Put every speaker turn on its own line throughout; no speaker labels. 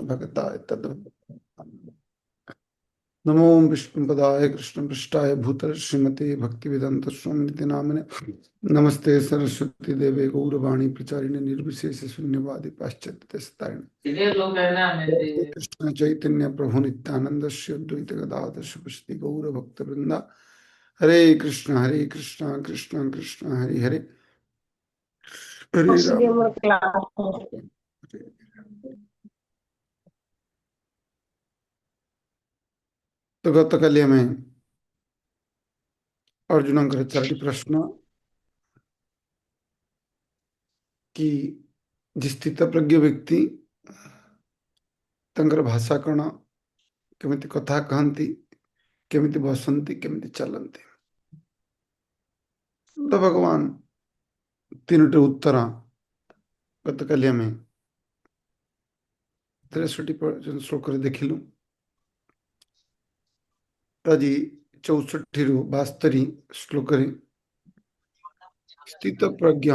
भगताय तद नमो विष्णुपदाय कृष्ण पृष्ठाय भूतल श्रीमते भक्ति वेदांत स्वामी नामिने नमस्ते सरस्वती देवे गौरवाणी प्रचारिणे निर्विशेष शून्यवादी पाश्चात्य कृष्ण चैतन्य प्रभु नित्यानंद श्री अद्वैत गदाधर शिवस्ति गौर भक्त वृंदा हरे कृष्ण कृष्ण कृष्ण हरे हरे हरे राम तो गतकाली आम अर्जुन चारोटी प्रश्न कि जी स्थित प्रज्ञ व्यक्ति तंकर भाषा कण केमिति कथा कहती केमिति बसंती केमिति चलती तो भगवान तीनोटी उत्तर गतकाली आम 63 श्लोक देखिलु आज 64 रु 72 श्लोक स्थित प्रज्ञ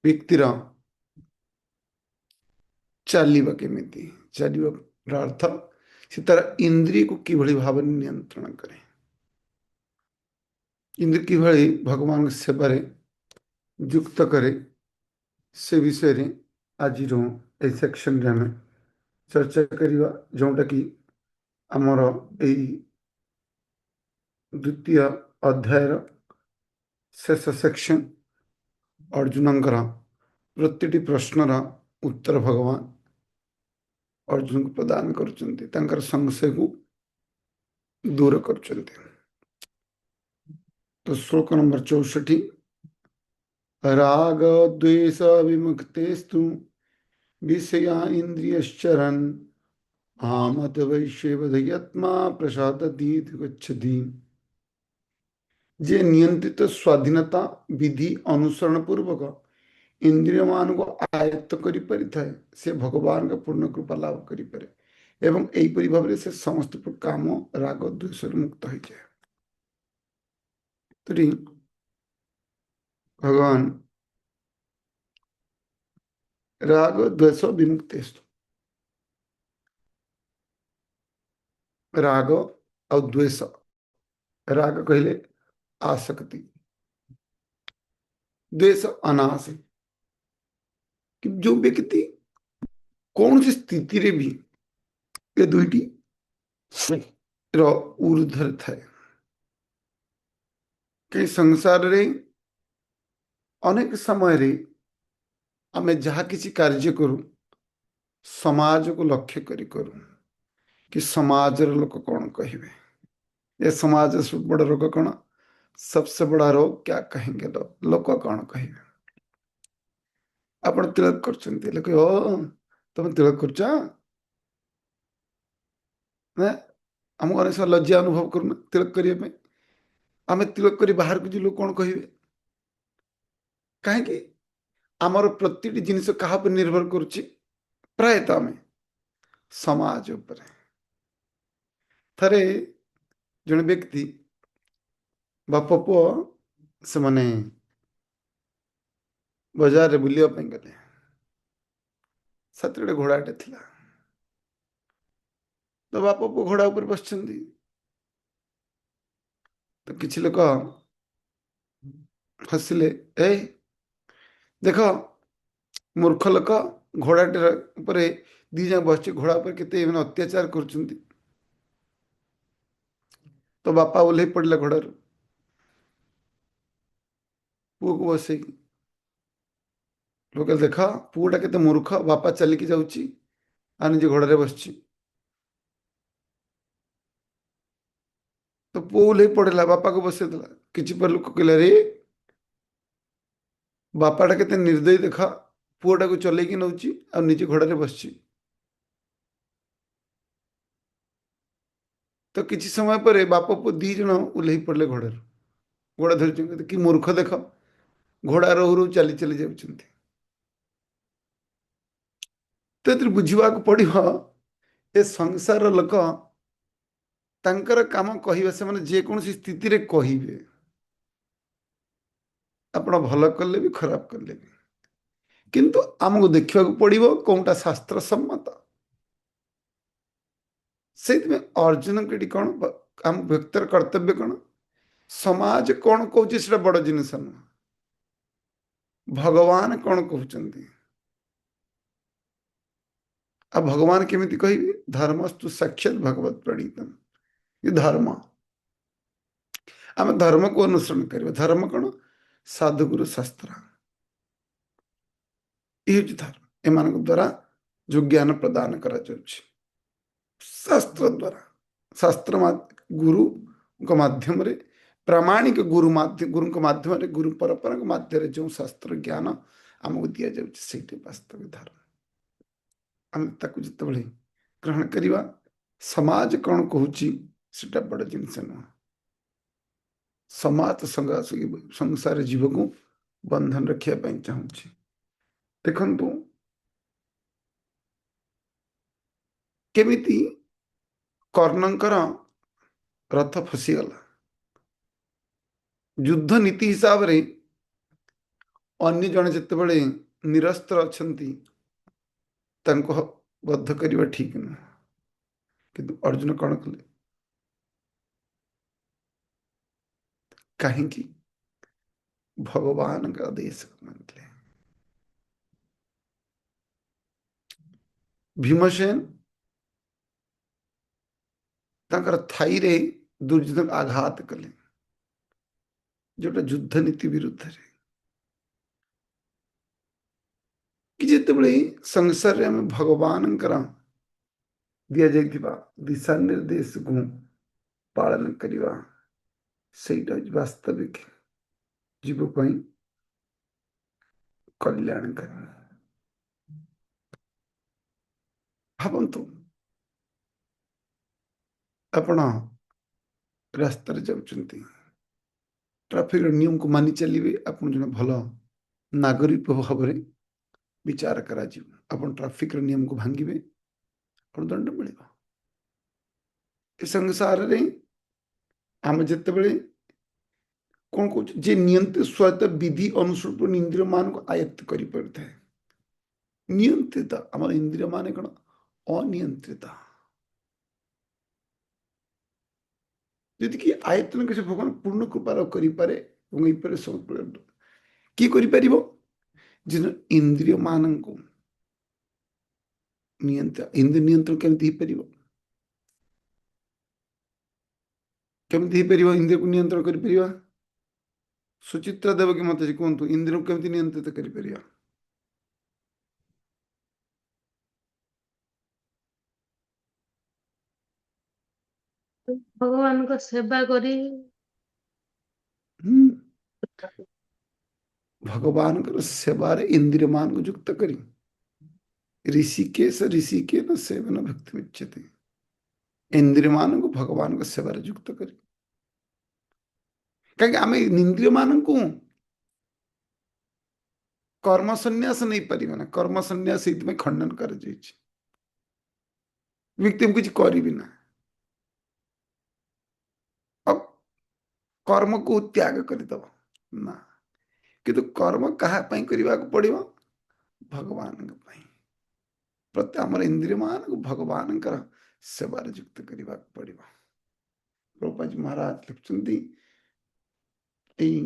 व्यक्तिर चलवा केमिति चलवार अर्थ से तार इंद्रिय को किभली भाव नियंत्रण करे इंद्रिय किभली भगवान सेवारे युक्त करे से विषय रे आज ए सेक्शन रे हमें चर्चा करिवा जोटा कि आमर यही द्वितीय अध्याय शेष सेक्शन अर्जुनंकर प्रति प्रश्नर उत्तर भगवान अर्जुन को प्रदान कर संशय को दूर कर। तो श्लोक नंबर 64 राग द्वेष विमुक्तेस्तु विषया इंद्रियश्चरन् आमत वैश्यवधयत्मा प्रसादति गच्छति जे नियंत्रित स्वाधीनता विधि अनुसरण पूर्वक इंद्रिय मान को आयत्त करि परिथाय से भगवान का पूर्ण कृपा लाभ करि पारे एवं एहिपरि भाव से समस्त काम राग द्वेष मुक्त हो जाए। तरी भगवान राग द्वेष विमुक्तेस्तु राग और द्वेष राग कहले आसक्ति द्वेष अनास कि जो व्यक्ति कौन सी स्थिति रे भी ये दुईटी ऊर्ध्वर थाए कई संसार रे अनेक समय रे आमे जहा किसी कार्य करू समाज को लक्ष्य करी करू कि समाज लोक कौन कहिबे ये समाज से बड़ रोग कौन सबसे बड़ा रोग क्या कहेंगे लोक कौन कहिबे आपण तिलक करछन्ती लोक ओ तुम तिलक करछ ना हम अनेक लज्जा अनुभव करूना तिलक करिया पे आमे तिलक करी बाहर को लोक कौन कहिबे कहीं आमर प्रति जिनिस कहा पर निर्भर करुच्ची प्रायतः आम समाज उपर थरे जन व्यक्ति बाप पुओ से माने बाजार रे बुलिया पे गले साथ घोड़ाटे थिला तो बाप पुओ घोड़ा ऊपर बसछन्ती तो किछि लोक हसिले ए देख मूर्ख लोक घोड़ाटे ऊपर दी जन बस घोड़ा पर केते अत्याचार कर तो बापा ओल्हे पड़े घोड़ार पुओ को बसई लोग देख पुओटा केते मूर्ख बापा चलिकी जाउची आ निजे घोड़ारे बसची तो पुओ ओल्हे पड़ेला बापा को बसई देला किछि पर लोक कहले रे बापाटा केते निर्दयी देख पुओटा को चलेकी नउची आ निजे घोड़ारे बसची तो किछि समय पर बाप पुओ दी जण ओल्हे पड़ले घोड़ार घोड़ा धरी कि मूर्ख देख घोड़ा रोहू रोहू चली चली जाउछन्ती तो एतिर बुझिबा को पड़िबो ए संसार लोक तांकर काम कहिबा से माने जे कोनोसी स्थिति रे कहिबे ଆପଣ ଭଲ କଲେ ବି ଖରାପ କଲେ ବି, କିନ୍ତୁ ଆମକୁ ଦେଖିବାକୁ ପଡିବ କୋଉଟା ଶାସ୍ତ୍ର ସମ୍ମତ। ସେଇଥିପାଇଁ ଅର୍ଜୁନଙ୍କ ଏଠି କଣ ଆମ ବ୍ୟକ୍ତିର କର୍ତ୍ତବ୍ୟ କଣ? ସମାଜ କଣ କହୁଛି ସେଟା ବଡ ଜିନିଷ ନୁହଁ, ଭଗବାନ କଣ କହୁଛନ୍ତି। ଆଉ ଭଗବାନ କେମିତି କହିବି? ଧର୍ମସ୍ତୁ ସାକ୍ଷାତ ଭଗବତ ପ୍ରଣୀତମ୍। ଏ ଧର୍ମ, ଆମେ ଧର୍ମକୁ ଅନୁସରଣ କରିବା। ଧର୍ମ କଣ? ସାଧୁଗୁରୁ ଶାସ୍ତ୍ର, ଏ ହେଉଛି ଧର୍ମ। ଏମାନଙ୍କ ଦ୍ୱାରା ଯୋଉ ଜ୍ଞାନ ପ୍ରଦାନ କରାଯାଉଛି ଶାସ୍ତ୍ର ଦ୍ୱାରା, ଶାସ୍ତ୍ର ଗୁରୁଙ୍କ ମାଧ୍ୟମରେ, ପ୍ରାମାଣିକ ଗୁରୁଙ୍କ ମାଧ୍ୟମରେ, ଗୁରୁ ପରମ୍ପରାଙ୍କ ମାଧ୍ୟମରେ ଯେଉଁ ଶାସ୍ତ୍ର ଜ୍ଞାନ ଆମକୁ ଦିଆଯାଉଛି ସେଇଠି ବାସ୍ତବିକ ଧର୍ମ। ଆମେ ତାକୁ ଯେତେବେଳେ ଗ୍ରହଣ କରିବା, ସମାଜ କଣ କହୁଛି ସେଟା ବଡ ଜିନିଷ ନୁହଁ। ସମାଜ ସଂସାର ଜୀବକୁ ବନ୍ଧନ ରଖିବା ପାଇଁ ଚାହୁଁଛି। ଦେଖନ୍ତୁ କେମିତି କର୍ଣ୍ଣଙ୍କର ରଥ ଫସିଗଲା। ଯୁଦ୍ଧ ନୀତି ହିସାବରେ ଅନ୍ୟ ଜଣେ ଯେତେବେଳେ ନିରସ୍ତ୍ର ଅଛନ୍ତି ତାଙ୍କୁ ବଦ୍ଧ କରିବା ଠିକ ନୁହଁ, କିନ୍ତୁ ଅର୍ଜୁନ କଣ କଲେ? କାହିଁକି? ଭଗବାନଙ୍କ ଆଦେଶ ମାନିଲେ। ଭୀମସେନ ତାଙ୍କର ଥାଇରେ ଦୁର୍ଯ୍ୟୋଧନ ଆଘାତ କଲେ, ଯୋଉଟା ଯୁଦ୍ଧ ନୀତି ବିରୁଦ୍ଧରେ। କି ଯେତେବେଳେ ସଂସାରରେ ଆମେ ଭଗବାନଙ୍କର ଦିଆଯାଇଥିବା ଦିଶା ନିର୍ଦ୍ଦେଶକୁ ପାଳନ କରିବା, ସେଇଟା ହେଉଛି ବାସ୍ତବିକ ଜୀବ ପାଇଁ କଲ୍ୟାଣକାରୀ। ଭାବନ୍ତୁ, ଆପଣ ରାସ୍ତାରେ ଯାଉଛନ୍ତି, ଟ୍ରାଫିକ ନିୟମକୁ ମାନି ଚାଲିବେ, ଆପଣ ଜଣେ ଭଲ ନାଗରିକ ଭାବରେ ବିଚାର କରାଯିବ। ଆପଣ ଟ୍ରାଫିକର ନିୟମକୁ ଭାଙ୍ଗିବେ, ଆପଣ ଦଣ୍ଡ ମିଳିବ। ଏ ସଂସାରରେ ଆମେ ଯେତେବେଳେ କଣ କହୁଛୁ, ଯେ ନିୟନ୍ତ୍ରିତ ବିଧି ଅନୁସୃତ ଇନ୍ଦ୍ରିୟ ମାନଙ୍କୁ ଆୟତ୍ତ କରିପାରିଥାଏ। ନିୟନ୍ତ୍ରିତ, ଆମର ଇନ୍ଦ୍ରିୟ ମାନେ କଣ? ଅନିୟନ୍ତ୍ରିତ। ଯଦି କି ଆୟତ୍ତନ କିଛି ଭଗବାନ ପୂର୍ଣ୍ଣ କୃପାର କରିପାରେ ଏବଂ ଏଇପରେ ସବୁ କିଏ କରିପାରିବ? ଯେ ଇନ୍ଦ୍ରିୟ ମାନଙ୍କୁ ଇନ୍ଦ୍ରିୟ ନିୟନ୍ତ୍ରଣ କେମିତି ହେଇପାରିବ? କେମିତି ହେଇପାରିବ ଇନ୍ଦ୍ରିୟକୁ ନିୟନ୍ତ୍ରଣ କରିପାରିବା? ସୁଚିତ୍ରା ଦେବକୀ ମତେ କୁହନ୍ତୁ, ଇନ୍ଦ୍ରିୟକୁ କେମିତି ନିୟନ୍ତ୍ରିତ କରିପାରିବା?
ଭଗବାନଙ୍କ ସେବା କରି
ହୁଁ, ଭଗବାନଙ୍କର ସେବାରେ ଇନ୍ଦ୍ରିୟ ମାନଙ୍କୁ ଯୁକ୍ତ କରି ଋଷିକେଶ ସେବନ ଭକ୍ତି ଉଚ୍ୟତେ। ଇନ୍ଦ୍ରିୟ ମାନଙ୍କୁ ଭଗବାନଙ୍କ ସେବାରେ ଯୁକ୍ତ କରି, କାହିଁକି ଆମେ ଇନ୍ଦ୍ରିୟ ମାନଙ୍କୁ କର୍ମ ସନ୍ନ୍ୟାସ ନେଇପାରିବେ ନା। କର୍ମ ସନ୍ନ୍ୟାସ ସେଇଥିପାଇଁ ଖଣ୍ଡନ କରାଯାଇଛି, ବ୍ୟକ୍ତି ମୁଁ କିଛି କରିବି ନା, ଆଉ କର୍ମକୁ ତ୍ୟାଗ କରିଦବ ନା। କିନ୍ତୁ କର୍ମ କାହା ପାଇଁ କରିବାକୁ ପଡିବ? ଭଗବାନଙ୍କ ପାଇଁ। ପ୍ରତି ଆମର ଇନ୍ଦ୍ରିୟ ମାନଙ୍କୁ ଭଗବାନଙ୍କର ସେବାରେ ଯୁକ୍ତ କରିବାକୁ ପଡିବ। ପ୍ରଭୁପାଦ ମହାରାଜ ଲେଖୁଛନ୍ତି ଏଇ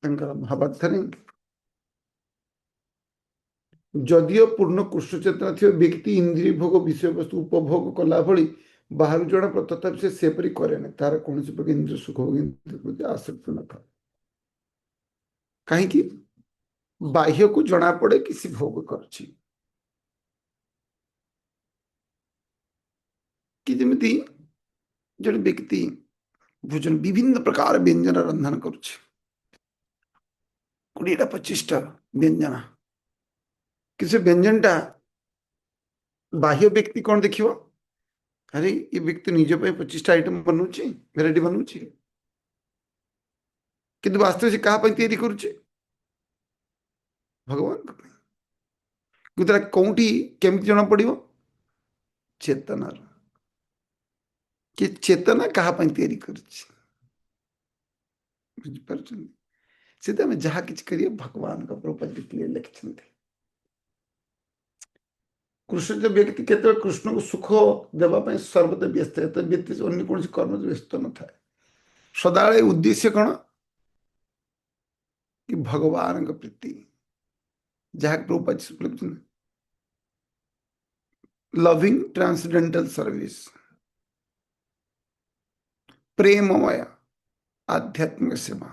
ତାଙ୍କର ଭାବାର୍ଥରେ, ଯଦିଓ ପୂର୍ଣ୍ଣ କୃଷ୍ଣ ଚେତନା ଥିବା ବ୍ୟକ୍ତି ଇନ୍ଦ୍ରିୟ ଭୋଗ ବିଷୟବସ୍ତୁ ଉପଭୋଗ କଲା ଭଳି ବାହାରୁ ଜଣା ପଡେ, ତଥାପି ସେ ସେପରି କରେନି। ତାର କୌଣସି ପ୍ରକାର ଇନ୍ଦ୍ରିୟ ସୁଖ ପ୍ରତି ଆସକ୍ତି ନଥାଏ। କାହିଁକି? ବାହ୍ୟକୁ ଜଣା ପଡେ କି ସେ ଭୋଗ କରୁଛି। କି ଯେମିତି ଜଣେ ବ୍ୟକ୍ତି ଭୋଜନ ବିଭିନ୍ନ ପ୍ରକାର ବ୍ୟଞ୍ଜନ ରନ୍ଧନ କରୁଛି, 20ଟା 25ଟା ବ୍ୟଞ୍ଜନ, କି ସେ ବ୍ୟଞ୍ଜନଟା ବାହ୍ୟ ବ୍ୟକ୍ତି କଣ ଦେଖିବ? ଆରେ ଏ ବ୍ୟକ୍ତି ନିଜ ପାଇଁ 25ଟା ଆଇଟମ ବନଉଛି, ଭେରାଇଟି ବନଉଛି, କିନ୍ତୁ ବାସ୍ତବରେ ସେ କାହା ପାଇଁ ତିଆରି କରୁଛି? ଭଗବାନଙ୍କ ପାଇଁ। କିନ୍ତୁ ତାର କୋଉଠି କେମିତି ଜଣା ପଡିବ? ଚେତନାର, କି ଚେତନା କାହା ପାଇଁ ତିଆରି କରୁଛି। ବୁଝିପାରୁଛନ୍ତି? सीधे आम जहाँ कि करिए भगवान प्रभुपाद लिखिं कृष्ण जो व्यक्ति केत कृष्ण को सुख देवाई सर्वदा व्यस्त है व्यक्ति अन्य कौन कर्म व्यस्त न था सदाବେଳେ उद्देश्य कौन कि भगवान प्रीति जहाँ प्रभुपाद लविंग ट्रांसडेंटल सर्विस प्रेममय आध्यात्मिक सेवा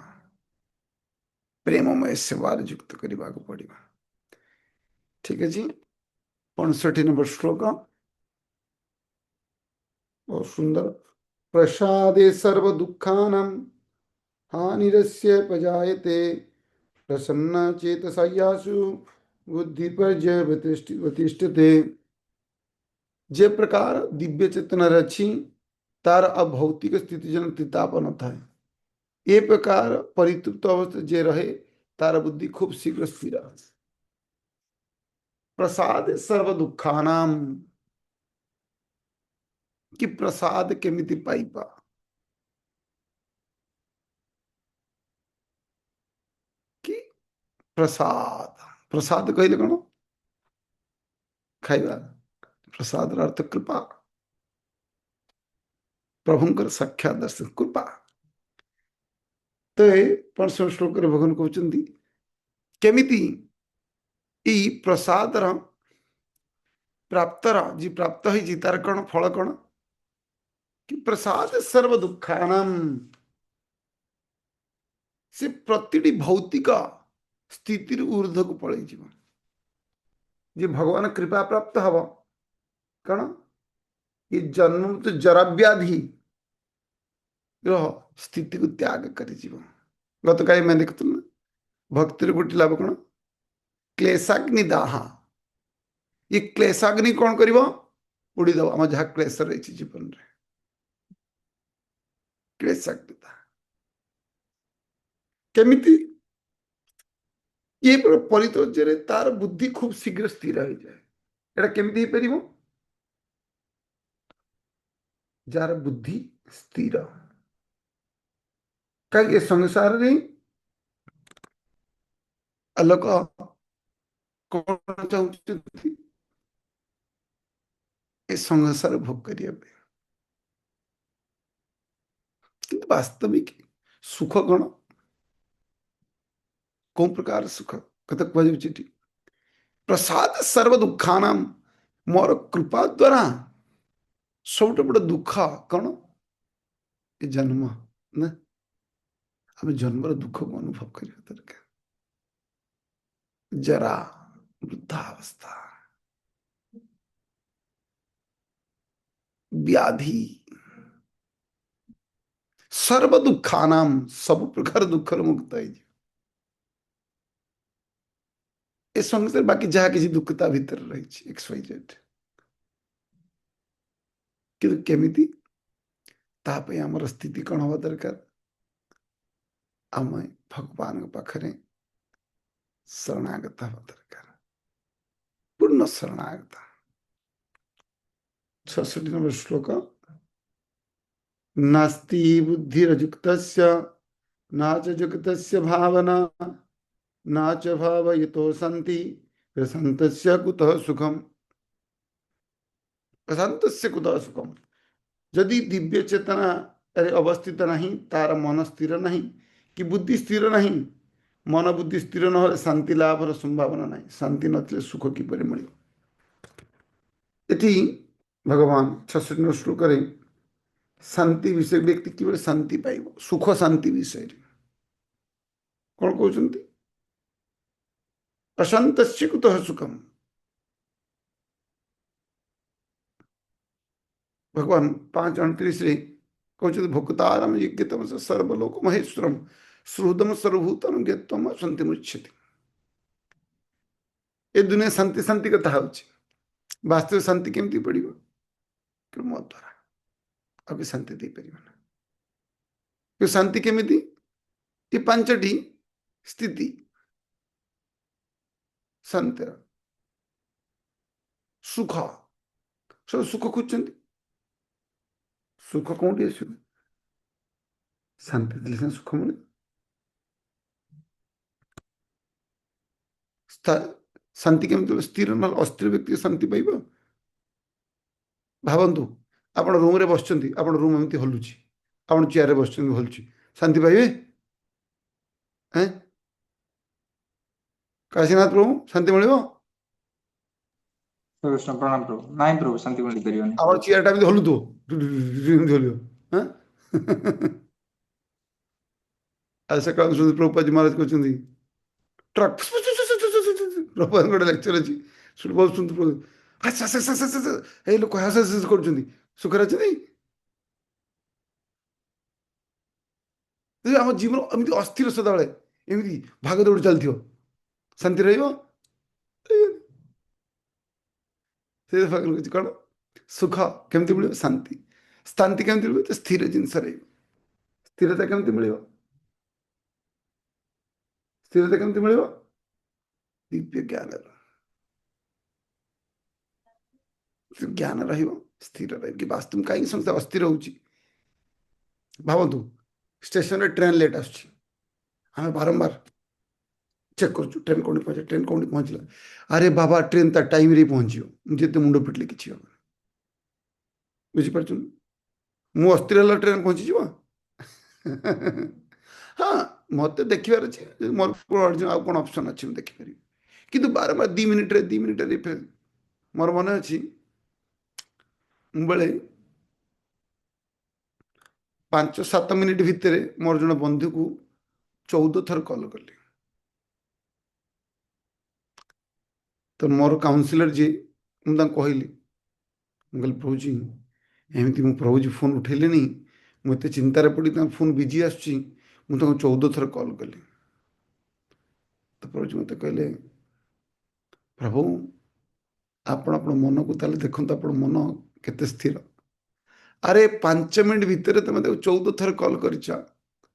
प्रेममय सेवार युक्त करने को पड़ा ठीक है जी 65 नंबर श्लोक बहुत सुंदर प्रसादे सर्व दुखानां हानिरस्य पजायते प्रसन्न चेतसायासु बुद्धि पर्यवतिष्ठते जे प्रकार दिव्य चेतन रची तार अभौतिक स्थिति जन तिताप न था ये प्रकार परितृप्त अवस्था जे रहे तार बुद्धि खूब शीघ्र स्थिर प्रसाद सर्व दुखानाम कि प्रसाद केमिति पाइबा कि प्रसाद प्रसाद कहले कौन खाइबा प्रसाद अर्थ कृपा प्रभुंकर साक्षात दर्शन कृपा तो पंचम श्लोक भगवान कहते केमिति ई प्रसाद प्राप्तर जी प्राप्त होती तार कौन फल कौन कि प्रसाद सर्व दुखानाम से प्रतिटी भौतिक स्थिति ऊर्ध्व को पलि जी भगवान कृपा प्राप्त हम कौन ये जन्म तो जरा व्याधि स्थिति को त्याग कर गत काली मैं देखु ना भक्तिर गोटे लाभ कौन क्लेशाग्नि दाहा ये क्लेशाग्नि कौन कर उड़ीद आम जहाँ क्लेश रही जीवन में क्लेशाग्नि दाह केमिति ये परितर्य तार बुद्धि खूब शीघ्र स्थिर हो जाए एटा केमिति हो पार जार बुद्धि स्थिर कहीं संसार रे लोक कौन चाहते ए संसार भोग करने किंतु वास्तविक सुख कौन कौ प्रकार सुख कत कह प्रसाद सर्व दुखानाम मोर कृपा द्वारा सब बड़ दुख कौन ये जन्म ना आम जन्मर दुख को अनुभव करने दरकार जरा वृद्धावस्था व्याधि सर्व दुखानाम सब प्रकार दुख मुक्त है ए संसार बाकी जहाँ किसी दुखता भीतर रही एक्सवाइजेड कि केमिति तापे आमर स्थिति कौन हवा दरकार आम भगवान पाखरे शरणागत हवा दरकार पूर्ण शरणागत 66 नंबर श्लोक नास्ति बुद्धिरजुक्तस्य न च जुक्तस्य भावना न च भावयतो सन्ति प्रशान्तस्य कुतः सुखम प्रशान्तस्य कुतः सुखम यदि दिव्य चेतना अवस्थित नहीं तार मन स्थिर नहीं कि बुद्धि स्थिर नहीं मन बुद्धि स्थिर न शांति लाभर संभावना नहीं शांति नथिले सुख किपर मिल ये भगवान 66 श्लोक शांति विषय व्यक्ति कि शांति पाइब सुख शांति विषय कौन कहते अशांत कुतः सुखम भगवान 5:29 कहते भोक्तारम यज्ञतम सर्वलोक महेश्वरम श्रुदम सर्वभूतम ज्ञम शांति मुच्छति ए दुनिया शांति शांति कथा हो वास्तव शांति केमती पड़ो कि मो द्वारा अभी शांति दे पार शांति केमिति ये पांचटी स्थिति शांति सुख सब सुख खोजते सुख कौटी आस शांति सुख मिले ଶାନ୍ତି କେମିତି ମିଳିବ? ସ୍ଥିର ନହେଲେ ଅସ୍ଥିର ବ୍ୟକ୍ତି ଶାନ୍ତି ପାଇବ? ଭାବନ୍ତୁ, ଆପଣ ରୁମ୍ରେ ବସିଛନ୍ତି, ଆପଣ ରୁମ୍ ଏମିତି ହଲୁଛି, ଆପଣ ଚେୟାରରେ ବସିଛନ୍ତି ହଲୁଛି, ଶାନ୍ତି ପାଇବେ? ହେଁ? କାଶୀନାଥ ପ୍ରଭୁ ଶାନ୍ତି ମିଳିବ?
ଶ୍ରୀକୃଷ୍ଣ ପ୍ରଣାମ ପ୍ରଭୁ। ନାଇଁ ପ୍ରଭୁ, ଶାନ୍ତି ମିଳିପାରିବନି।
ଆପଣ ଚେୟାରଟା ଏମିତି ହଲୁଥିବ, ଏମିତି ହଲିବ। ହଁ। ଆଉ ସକାଳୁ ଶୁଣୁଛି ପ୍ରଭୁପାଦ ମହାରାଜ କହୁଛନ୍ତି ଟ୍ରକ୍ ପ୍ରଭୁପାଦ ଗୋଟେ ଲେକ୍ଚର ଅଛି, ଶୁଣି ବହୁତ ଶୁଣନ୍ତୁ ପ୍ରଭୁ ଏଇ ଲୋକ ହାସ ହାସ କରୁଛନ୍ତି, ସୁଖରେ ଅଛନ୍ତି? ଯଦି ଆମ ଜୀବନ ଏମିତି ଅସ୍ଥିର ସଦାବେଳେ ଏମିତି ଭାଗ ଦୌଡ଼ି ଚାଲିଥିବ, ଶାନ୍ତି ରହିବ? ସେ ପାଖରେ କହୁଛି କଣ, ସୁଖ କେମିତି ମିଳିବ? ଶାନ୍ତି। ଶାନ୍ତି କେମିତି ମିଳିବ? ସ୍ଥିର ଜିନିଷ ରହିବ। ସ୍ଥିରତା କେମିତି ମିଳିବ? ସ୍ଥିରତା କେମିତି ମିଳିବ? ଦିବ୍ୟ ଜ୍ଞାନର ଜ୍ଞାନ ରହିବ, ସ୍ଥିର ରହିବ। କି ବାସ୍ତବ କାହିଁକି ସମସ୍ତେ ଅସ୍ଥିର ହଉଛି? ଭାବନ୍ତୁ, ଷ୍ଟେସନରେ ଟ୍ରେନ୍ ଲେଟ୍ ଆସୁଛି, ଆମେ ବାରମ୍ବାର ଚେକ୍ କରୁଛୁ ଟ୍ରେନ୍ କୋଉଠି ପହଞ୍ଚିଲା, ଟ୍ରେନ୍ କୋଉଠି ପହଞ୍ଚିଲା। ଆରେ ବାବା, ଟ୍ରେନ୍ ତା ଟାଇମ୍ରେ ପହଞ୍ଚିବ, ଯେତେ ମୁଣ୍ଡ ପିଟିଲେ କିଛି ହବ। ବୁଝିପାରୁଛନ୍ତି? ମୁଁ ଅସ୍ଥିର ହେଲା ଟ୍ରେନ୍ ପହଞ୍ଚିଯିବ? ହଁ, ମତେ ଦେଖିବାର ଅଛି, ମୋର ଆଉ କ'ଣ ଅପସନ୍ ଅଛି ମୁଁ ଦେଖିପାରିବି। କିନ୍ତୁ ବାରମ୍ବାର 2 ମିନିଟ୍ରେ 2 ମିନିଟ୍ରେ ମୋର ମନେ ଅଛି ମୁଁ ବେଳେ 5-7 ମିନିଟ୍ ଭିତରେ ମୋର ଜଣେ ବନ୍ଧୁକୁ 14 ଥର କଲ୍ କଲି। ତ ମୋର କାଉନସିଲର ଯିଏ, ମୁଁ ତାଙ୍କୁ କହିଲି, ମୁଁ କହିଲି ପ୍ରଭୁଜୀ ଏମିତି ମୁଁ ପ୍ରଭୁଜୀ ଫୋନ୍ ଉଠେଇଲେନି, ମୁଁ ଏତେ ଚିନ୍ତାରେ ପଡ଼ି ତାଙ୍କ ଫୋନ୍ ବିଜି ଆସୁଛି, ମୁଁ ତାଙ୍କୁ 14 ଥର କଲ୍ କଲି। ତ ପ୍ରଭୁଜୀ ମୋତେ କହିଲେ, ପ୍ରଭୁ ଆପଣ ଆପଣ ମନକୁ ତାହେଲେ ଦେଖନ୍ତୁ, ଆପଣ ମନ କେତେ ସ୍ଥିର। ଆରେ 5 ମିନିଟ୍ ଭିତରେ ତମେ ତାକୁ 14 ଥର କଲ୍ କରିଛ,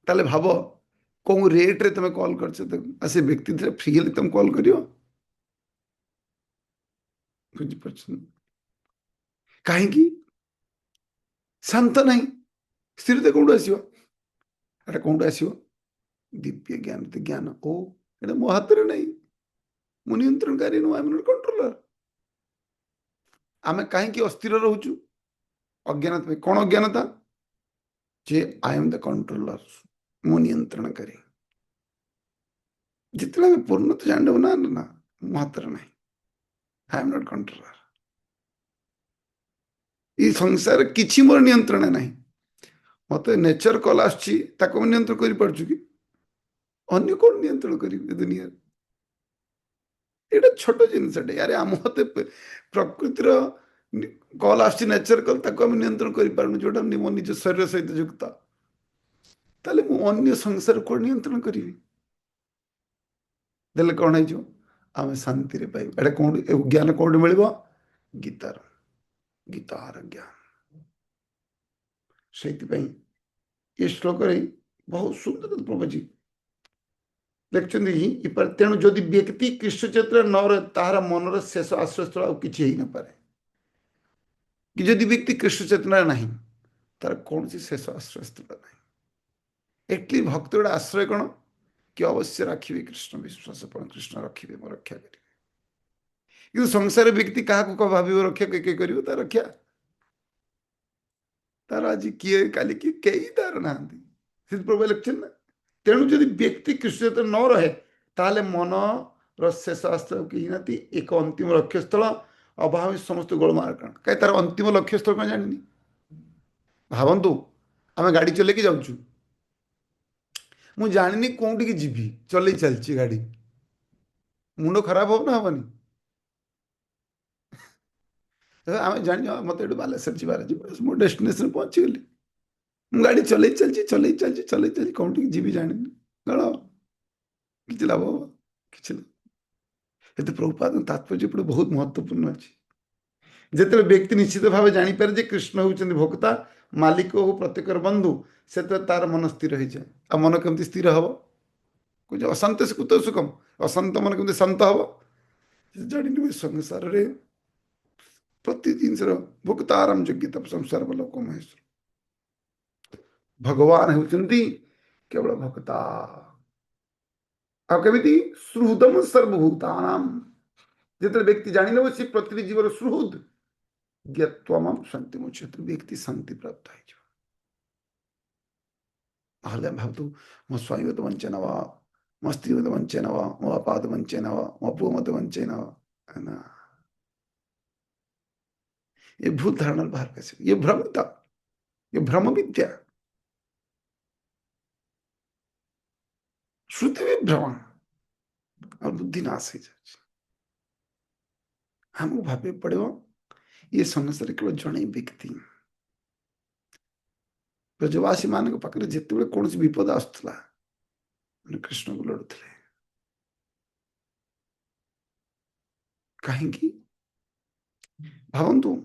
ତାହେଲେ ଭାବ କୋଉ ରେଟ୍ରେ ତମେ କଲ୍ କରିଛ ତାକୁ। ଆଉ ସେ ବ୍ୟକ୍ତି ଥିଲେ ଫ୍ରି ହେଲେ ତମେ କଲ୍ କରିବ? ବୁଝିପାରୁଛନ୍ତି? କାହିଁକି? ଶାନ୍ତ ନାହିଁ, ସ୍ଥିରତା କୋଉଠୁ ଆସିବ? ଏଟା କୋଉଠୁ ଆସିବ? ଦିବ୍ୟ ଜ୍ଞାନ। ଜ୍ଞାନ ଓ ଏଟା ମୋ ହାତରେ ନାହିଁ, ମୁଁ ନିୟନ୍ତ୍ରଣକାରୀ ନୁହଁ, ଆମେ କଣ୍ଟ୍ରୋଲର। ଆମେ କାହିଁକି ଅସ୍ଥିର ରହୁଛୁ? ଅଜ୍ଞାନତା ପାଇଁ। କ'ଣ ଅଜ୍ଞାନତା? ଯେ ଆଇ ଏମ୍ ଦ କଣ୍ଟ୍ରୋଲର, ମୁଁ ନିୟନ୍ତ୍ରଣକାରୀ। ଯେତେବେଳେ ଆମେ ପୂର୍ଣ୍ଣତା ଜାଣିବୁ ନା ନା ମୋ ହାତରେ ନାହିଁ, ଆଇ ଏମ୍ ନଟ୍ କଣ୍ଟ୍ରୋଲର। ଏଇ ସଂସାରରେ କିଛି ମୋର ନିୟନ୍ତ୍ରଣ ନାହିଁ। ମତେ ନେଚର କଲ୍ ଆସୁଛି, ତାକୁ ମୁଁ ନିୟନ୍ତ୍ରଣ କରିପାରୁଛୁ କି? ଅନ୍ୟ କ'ଣ ନିୟନ୍ତ୍ରଣ କରିବି ଏ ଦୁନିଆରେ? ଏଇଟା ଛୋଟ ଜିନିଷଟେ ଆରେ, ଆମ ମତେ ପ୍ରକୃତିର କଲ୍ ଆସୁଛି, ନେଚର କଲ୍, ତାକୁ ଆମେ ନିୟନ୍ତ୍ରଣ କରିପାରୁନୁ, ଯୋଉଟା ମୋ ନିଜ ଶରୀର ସହିତ ଯୁକ୍ତ। ତାହେଲେ ମୁଁ ଅନ୍ୟ ସଂସାର କ'ଣ ନିୟନ୍ତ୍ରଣ କରିବି? ଦେଲେ କ'ଣ ହେଇଯିବ? ଆମେ ଶାନ୍ତିରେ ପାଇବା। ଏଟା କୋଉଠି ଜ୍ଞାନ କୋଉଠି ମିଳିବ? ଗୀତାର, ଗୀତାର ଜ୍ଞାନ। ସେଇଥିପାଇଁ ଏ ଶ୍ଲୋକରେ ବହୁତ ସୁନ୍ଦର ପ୍ରଭୁଜୀ ଲେଖିଛନ୍ତି, ତେଣୁ ଯଦି ବ୍ୟକ୍ତି କୃଷ୍ଣ ଚେତନା ନ ରହେ, ତାହାର ମନର ଶେଷ ଆଶ୍ରୟସ୍ଥଳ ଆଉ କିଛି ହେଇନପାରେ। କି ଯଦି ବ୍ୟକ୍ତି କୃଷ୍ଣ ଚେତନା ନାହିଁ, ତାର କୌଣସି ଶେଷ ଆଶ୍ରୟସ୍ଥଳ ନାହିଁ। ଏଟଲି ଭକ୍ତ ଗୋଟେ ଆଶ୍ରୟ କ'ଣ? କି ଅବଶ୍ୟ ରାଖିବେ କୃଷ୍ଣ ବିଶ୍ୱାସ, କୃଷ୍ଣ ରଖିବେ, ମୋ ରକ୍ଷା କରିବେ। କିନ୍ତୁ ସଂସାର ବ୍ୟକ୍ତି କାହାକୁ ଭାବିବ ରକ୍ଷା, କିଏ କରିବ ତା ରକ୍ଷା? ତାର ଆଜି କିଏ, କାଲି କିଏ, କେହି ତାର ନାହାନ୍ତି। ସେ ପ୍ରଭୁ ଲେଖିଛନ୍ତି ନା, ତେଣୁ ଯଦି ବ୍ୟକ୍ତି କୃଷ୍ଣ ଚେତନା ନ ରହେ, ତାହେଲେ ମନର ଶେଷ ଆଶ୍ରୟ କେହି ନାହାନ୍ତି, ଏକ ଅନ୍ତିମ ଲକ୍ଷ୍ୟସ୍ଥଳ ଅଭାବ ସମସ୍ତ ଗୋଳମାଳ। କାରଣ କାହିଁ ତାର ଅନ୍ତିମ ଲକ୍ଷ୍ୟସ୍ଥଳ କ'ଣ ଜାଣିନି? ଭାବନ୍ତୁ, ଆମେ ଗାଡ଼ି ଚଲେଇକି ଯାଉଛୁ, ମୁଁ ଜାଣିନି କୋଉଠିକି ଯିବି, ଚଲେଇ ଚାଲିଛି ଗାଡ଼ି, ମୁଣ୍ଡ ଖରାପ ହବ ନା ହବନି? ଆମେ ଜାଣିଛ ମତେ ଏଠୁ ବାଲେଶ୍ୱର ଯିବାର ଅଛି, ମୋ ଡେଷ୍ଟିନେସନ ପହଞ୍ଚିଗଲି, ମୁଁ ଗାଡ଼ି ଚଲେଇ ଚାଲିଛି, ଚଲେଇ ଚାଲିଛି, ଚଲେଇ ଚାଲିଛି, କୋଉଠିକି ଯିବି ଜାଣିନି, କ'ଣ ହବ? କିଛି ଲାଭ ହବ? କିଛି ନାହିଁ। ଏତେ ପ୍ରଭୁପାଦ ତାତ୍ପର୍ଯ୍ୟ ଏପଟେ ବହୁତ ମହତ୍ୱପୂର୍ଣ୍ଣ ଅଛି। ଯେତେବେଳେ ବ୍ୟକ୍ତି ନିଶ୍ଚିତ ଭାବେ ଜାଣିପାରେ ଯେ କୃଷ୍ଣ ହେଉଛନ୍ତି ଭୋକ୍ତା, ମାଲିକ ଓ ପ୍ରତ୍ୟେକର ବନ୍ଧୁ, ସେତେବେଳେ ତାର ମନ ସ୍ଥିର ହେଇଯାଏ। ଆଉ ମନ କେମିତି ସ୍ଥିର ହବ? କହୁଛି ଅଶାନ୍ତ କୁତ ସୁଖମ, ଅଶାନ୍ତ ମନ କେମିତି ଶାନ୍ତ ହବ? ଜାଣିନେବେ ସଂସାରରେ ପ୍ରତି ଜିନିଷର ଭୋକ୍ତା ଆରାମ ଯୋଗ୍ୟତା ସଂସାର ଲୋକ ମହେଶ୍ୱର। ଭଗବାନ ହେଉଛନ୍ତି କେବଳ ଭୋକ୍ତା। ଆଉ କେମିତି ସୁହୃଦମ ସର୍ବଭୂତାନାಂ, ଯେତେବେଳେ ବ୍ୟକ୍ତି ଜାଣିନେବ ସେ ପ୍ରତିଟି ଜୀବର ସୁହୃଦ, ଜ୍ଞାତ୍ୱାମାଂ ଶାନ୍ତି ମୁଚ୍ୟତେ, ବ୍ୟକ୍ତି ଶାନ୍ତି ପ୍ରାପ୍ତ ହେଇଯିବ। ନହେଲେ ଆମେ ଭାବୁଛୁ ମୋ ସ୍ୱାମୀ ମତେ ବଞ୍ଚେଇ ନେବ, ମୋ ସ୍ତ୍ରୀ ମତେ ବଞ୍ଚେଇ ନେବ, ମୋ ବାପା ମତେ ବଞ୍ଚେଇ ନେବ, ମୋ ପୁଅ ମତେ ବଞ୍ଚେଇ ନେବ। ନା, ये भूल धारणा बाहर कैसे, ये भ्रमिता, ये भ्रम विद्या, श्रुति भी भ्रम और बुद्धि नाश हो जाए। हमको भावे पड़ो ये संसार केवल जड़े व्यक्ति, ब्रजवासी मान पाखे जिते कौन विपद आसला कृष्ण को लड़ुले, कहीं भावतु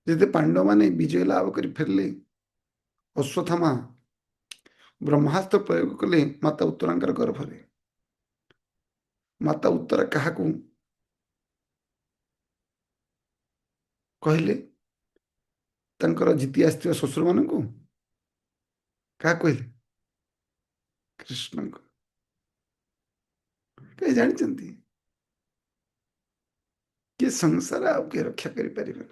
जिते पांडव माने विजय लाभ कर फेरले, अश्वत्थामा ब्रह्मास्त्र प्रयोग कले माता उत्तरांकर गर्भरे, माता उत्तरा क्या कहले जीति आसथिबा ससुर मान को क्या कहले, कृष्ण को कहीं जानते कि संसार आपके रक्षा करें,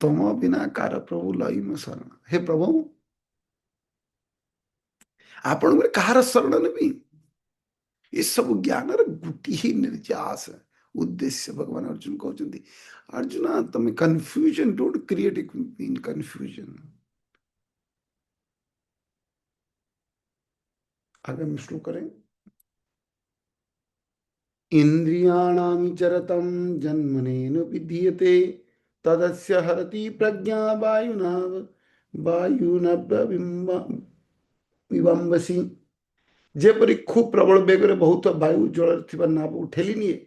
तुम बिना कार प्रभु लई मो शरण, हे प्रभु आपण कहार शरण नेबी, ये सब ज्ञान गोटी ही निर्यास उद्देश्य भगवान अर्जुन कहते, अर्जुन तुम confusion don't create in confusion. आगे हम श्लोक करें, इंद्रियाणाम चरतम जन्मनेन विधीयते, तदस्य हरति प्रज्ञा वायुना वायुना विबंबसी, जेपरी खूब प्रबल बेगर बहुत वायु जल नाव उठेली निए,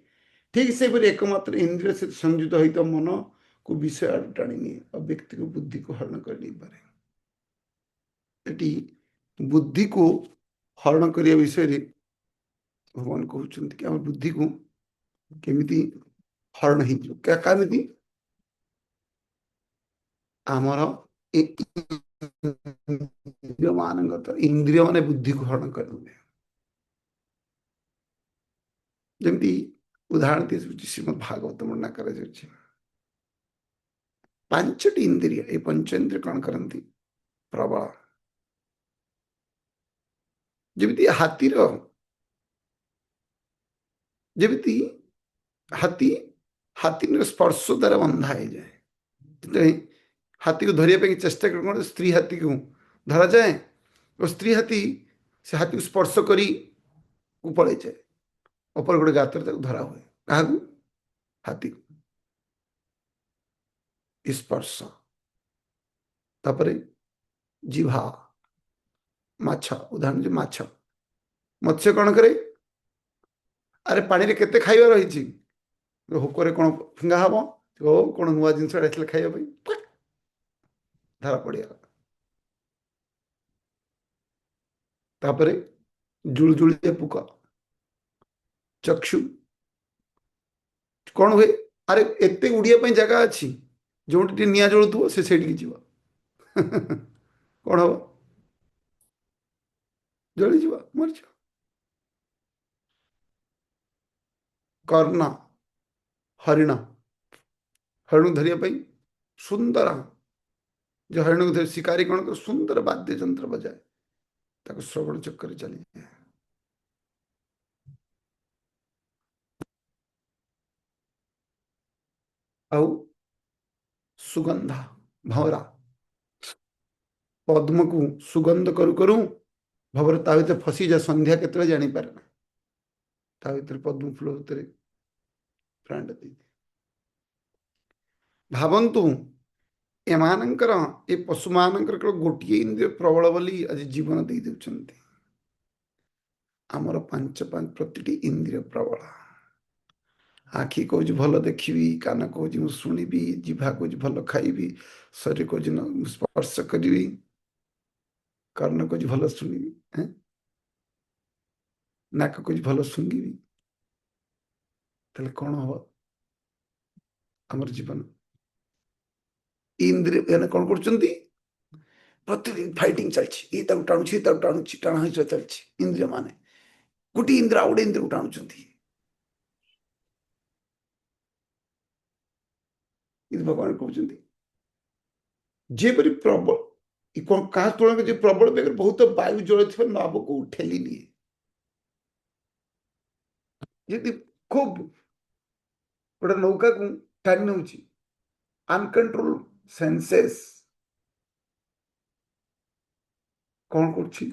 ठीक से एकमात्र इंद्रिय से संयुक्त होता मन को विषय आड़ टाणी निए और व्यक्ति को बुद्धि को हरण कर नहीं पारे। बुद्धि को हरण करने विषय भगवान कहते कि आम बुद्धि को केमिति हरण हो क्या कमी आमर इंद्रिय मान बुद्धि को हरण करेंगे। जमी उदाहरण दिए श्रीमद भागवत वर्णना कर पांचटी इंद्रिय, ये पंचेन्द्रिय कौन करती प्रबल, जमी हाथीर जमी हाथी हाथी स्पर्श द्वारा बंधा हो जाए, हाथी को धरने चेष्टा कर स्त्री हाथी को धरा जाए और स्त्री हाथी से हाथी को स्पर्श करी पड़े जाए, ऊपर गोटे गातर धरा हुए क्या हाथी को स्पर्श, तापर जिभा माछ, उदाहरण जो माछ मत्स्य कौन करे, अरे पानी रे केते खाइबा रही हुकरे कौन फिंगा हम कौन नुआ जिन खाइबा धारा पड़िया, तापर जुलजुलिया पुक चक्षु कौन हुए, अरे एते उड़िया जगह अच्छी जो निआ जलुव से जीव कौन हम जलीज मरीज। कर्ण हरिण, हरिण धरने सुंदर जो हरिण को शिकारी कौन कर सुंदर वाद्य यंत्र बजाए ताको श्रवण चक्कर चली जाए। आउ सुगंधा भंवरा पद्म को सुगंध करू करू भवर ता भीतर फसी जा संध्या केतरे जानी पारे ना, ता भीतर पद्म फूल भीतर प्राण दे भावंतु एमानंकर ए पशु मानकर केवल गोटे इंद्रिय प्रबल बोली आज जीवन दे देउछन्ति, आमर पांच पांच प्रतिटी इंद्रिय प्रबल, आखि कौच भल देखी, कान कौच शुणी, जिभा कौच भल खाइबी, शरीर कौच स्पर्श करी, कर्ण कौच भल शुणी, नाक कौच भल शुंगी, ताले कौन हम आमर जीवन इंद्रिय कौन कर प्रतिदिन फाइटिंग चलछि ये ताकु टाणुछि ताकु टाणुछि टाणा होई चलछि इंद्रिय माने गोटे इंद्र आउ गोटे इंद्र को टाणुଛନ୍ତି ಇದು ଭଗବାନ କହୁଛନ୍ତି ଯେପରି ପ୍ରବଳ କାହା ତୁଳନାରେ ଯେ ପ୍ରବଳ ବେଗରେ ବହୁତ ବାୟୁ ଜଳ ଥିବା ନାବକୁ ଠେଲି ନିଏ ଯଦି ଖୁବ ଗୋଟେ ନୌକାକୁ ଟାଣି ନେଉଛି ଅନକଣ୍ଟ୍ରୋଲ ସେନ୍ସେସ୍ କଣ କରୁଛି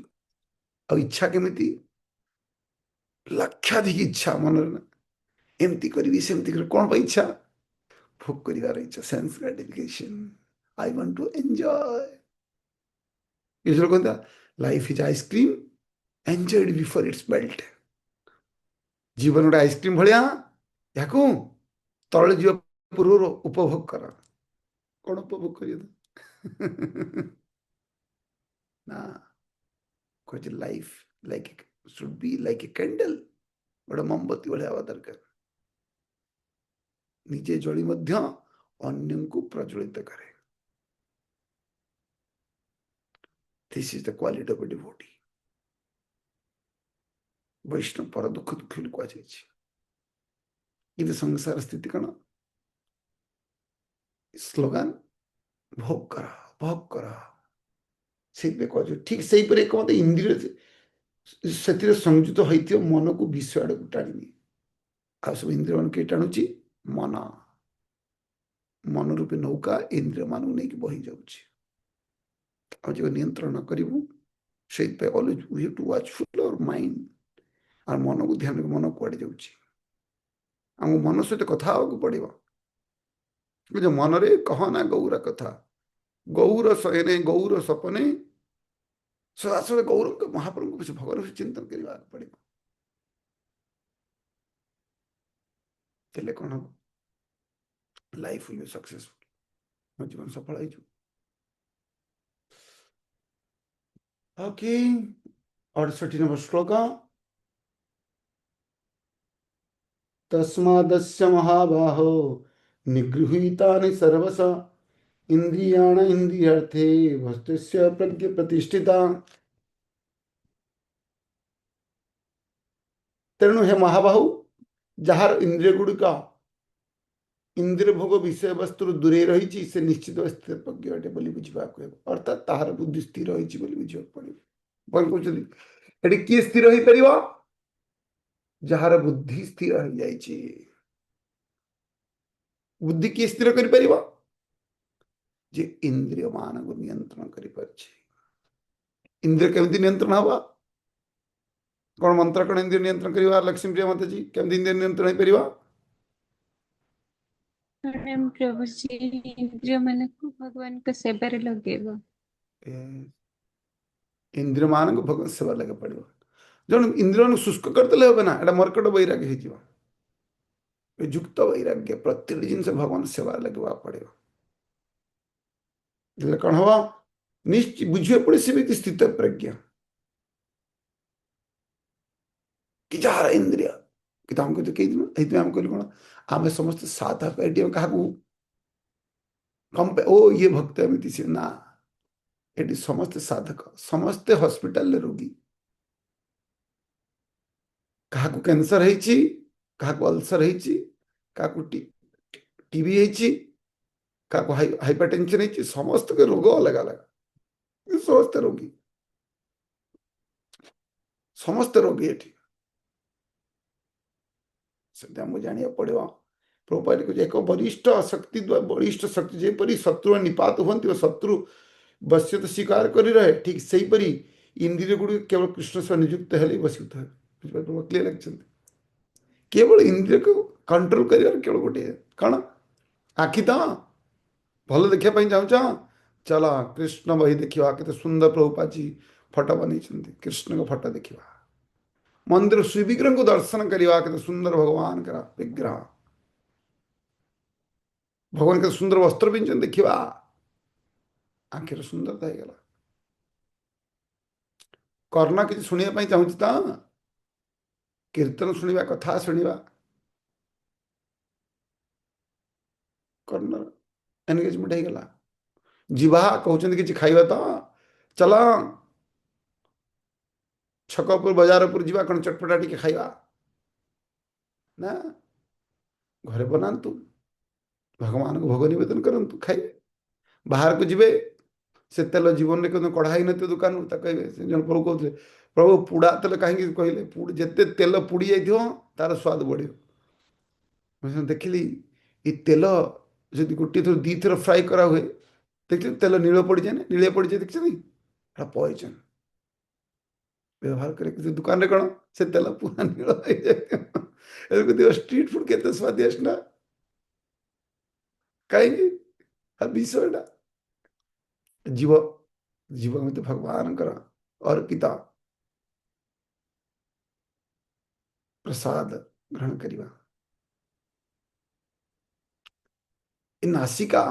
ଆଉ ଇଚ୍ଛା କେମିତି ଲକ୍ଷାଧିକ ଇଚ୍ଛା ମନରେ ନା ଏମିତି କରିବି ସେମିତି କରିବି କଣ ପାଇଁ ଇଚ୍ଛା ଭୋଗ କରିବାର ଇଚ୍ଛା sense gratification I want to enjoy କିଛି ଲୋକ କହନ୍ତି life is ice cream enjoyed before it's melt ଜୀବନ ଗୋଟେ ଆଇସ୍କ୍ରିମ୍ ଭଳିଆ ଏହାକୁ ତଳେ ଯିବା ପୂର୍ବରୁ ଉପଭୋଗ କର କଣ ଉପଭୋଗ କରିବ ନା କହୁଛି life like should be like a candle ଗୋଟେ ମୋମବତୀ ଭଳିଆ ହେବା ଦରକାର ନିଜେ ଜଳି ମଧ୍ୟ ଅନ୍ୟଙ୍କୁ ପ୍ରଜ୍ୱଳିତ କରେ this is the quality of a devotee Vaishnava ପର ଦୁଃଖ ଦୁଃଖୀ ବୋଲି କୁହାଯାଇଛି କିନ୍ତୁ ସଂସାର ସ୍ଥିତି କଣ ସ୍ଲୋଗାନ ଭୋଗ କର ଭୋଗ କର ସେଇଥିପାଇଁ କୁହାଯାଏ ଠିକ ସେଇପରି ଏକ ମତେ ଇନ୍ଦ୍ରିୟ ସେଥିରେ ସଂଯୁକ୍ତ ହୋଇଥିବା ମନକୁ ବିଷୟ ଆଡକୁ ଟାଣିନିଏ ଆଉ ସବୁ ଇନ୍ଦ୍ରିୟ ମାନଙ୍କୁ କିଏ ଟାଣୁଛି ମନ ମନ ରୂପେ ନୌକା ଇନ୍ଦ୍ରିୟ ମାନଙ୍କୁ ନେଇକି ବହି ଯାଉଛି ଆଉ ଯେବେ ନିୟନ୍ତ୍ରଣ କରିବୁ ସେଇଥିପାଇଁ always we have to watchful our mind ଆଉ ମନକୁ ଧ୍ୟାନ ମନ କୁଆଡେ ଯାଉଛି ଆମକୁ ମନ ସହିତ କଥା ହେବାକୁ ପଡିବ ମନରେ କହନା ଗୌର କଥା ଗୌର ଶୟନେ ଗୌର ସପନେ ସଦାସବେଳେ ଗୌରଙ୍କ ମହାପ୍ରଭୁଙ୍କ ବିଷୟ ଭଗବାନ ବିଷୟ ଚିନ୍ତନ କରିବାକୁ ପଡିବ ହେଲେ କଣ ହବ ଲାଇଫ ୱିଲ୍ ବି ସକ୍ସେସଫୁଲ ମୋ ଜୀବନ ସଫଳ ହେଇଯିବ ଓକେ 68 नंबर श्लोक तस्मादस्य महाबाहो निगृहीतानि सर्वश इंद्रियाण इंद्रियार्थे वस्तुस्य प्रज्ञ प्रतिष्ठिता तेणु हे महाबाहु जार इंद्रिय गुड़िक इंद्रिय भोग विषय वस्तु दूरे रही से निश्चित स्थिर प्रज्ञ अटे बोली बुझाक अर्थात ताहार बुद्धि स्थिर होती बुझा पड़ो कहते किए स्थिर हो पार जार बुद्धि स्थिर हो जाए बुद्धि किए स्थिर कर पार जे इंद्रिय मान को नियंत्रण कर इंद्रिय केमती नियंत्रण हवा कौन मंत्र कौन इंद्रिय नियंत्रण करवा लक्ष्मी प्रिया माता जी केमती इंद्रिय नियंत्रण हो पार
प्रभु जी इंद्रिय मन को भगवान का सेवा लगे
इंद्रिय मान को भगवान सेवा लगे पड़ो जन इंद्रिय शुष्क करदे हे ना एटा मर्कट वैराग्य हो युक्त वैराग्य प्रत्येक जिन भगवान सेवा लगे पड़ो कौन हम निश्चित बुझे पड़े से स्थित प्रज्ञा कि जार इंद्रिय कि हमको तो कई आम कहलु कौन आम समस्त साधक ये क्या कंपे ओ ये भक्त एमती सी ना ये समस्ते साधक समस्ते हॉस्पिटल रोगी क्या कैंसर क्या अल्सर क्या टीबी क्या हाइपरटेंशन समस्त के रोग अलग अलग समस्त रोगी समस्त रोगी ये जाना पड़ो प्रोपाइल को एक वरिष्ठ शक्ति वरिष्ठ शक्ति जेपरी शत्रु निपात हमें शत्रु बस्य तो स्वीकार कर रहे ठीक से हीपरी इंद्रिय गुड़ केवल कृष्ण से नियुक्त है बसित है क्लीयर लगे केवल इंद्रिय को कंट्रोल कर केवल गोटे कौन आखि तो भल देखापी चाहूँ चल कृष्ण बही देखा के सुंदर प्रभुपाद जी फटो बन कृष्ण को फटो देखा मंदिर श्री विग्रह को दर्शन करवा के सुंदर भगवान का विग्रह भगवान के सुंदर वस्त्र पिंधन देखा आखिर सुंदरता होगा कर्ण किसी शुणा चाहूँ तो कीर्तन शुणा कथा शुणा कर्ण एनगेजमेंट होगा जीवा कहते कि खाଇବା तो चल छक उपर बजार उपर जीवा कौन चटपटा टिके खाइबा ना घरे बनातु भगवान को भोग निवेदन करंतु खाइबे बाहर को जीवे से तेल जीवन में कदम कढ़ाई न दुकान कहे जन प्रभु कहते प्रभु पुड़ा तेल कहीं कहले जिते तेल पुड़ी जाइए तार स्वाद बढ़ देखिली ये तेल जब गोटे थर दी थर फ्राए करा हुए देखिए तेल नील पड़ जाए नीलिया पड़ जाए देखिए पॉइजन व्यवहार करे दुकान रे कौन से तेल पूरा नील स्ट्रीट फूड के स्वादिष्ट ना कहीं विषयटा जीव जीव में तो भगवान अर्पिता प्रसाद ग्रहण करिबा नासिका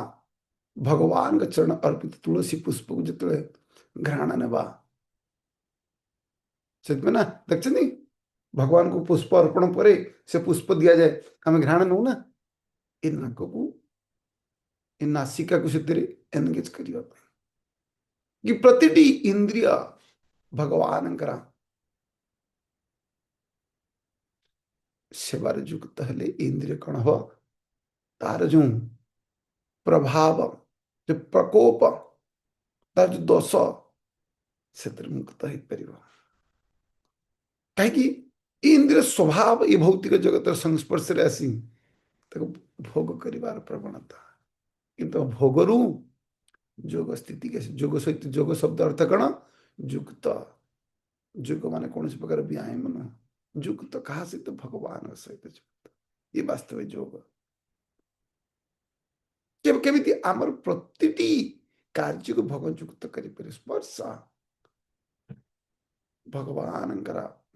भगवान का चरण अर्पित तुलसी पुष्प को जिते घ्राण नेबा से ना देखते भगवान को पुष्प अर्पण पर से पुष्प दि जाए आम घ्राण नौ ना ये नाक को ये नासिका को से एनगेज करने कि प्रतिटी इंद्रिय भगवान सेवार युक्त हेले इंद्रिय कौन हो तार जो प्रभाव जो प्रकोप तार जो दोष से मुक्त हो पार कहीं इंद्रिय स्वभाव ये भौतिक जगत संस्पर्श आसी भोग कर प्रवणता किंतु भोगरू जोग स्थिति के जोग सहित जोग शब्द अर्थ कौन युक्त जोग मान कौन प्रकार व्यायाम न युक्त क्या सहित भगवान सहित युक्त ये वास्तव जोग केमी आमर प्रतिटी कार्य को भोगयुक्त कर स्पर्श भगवान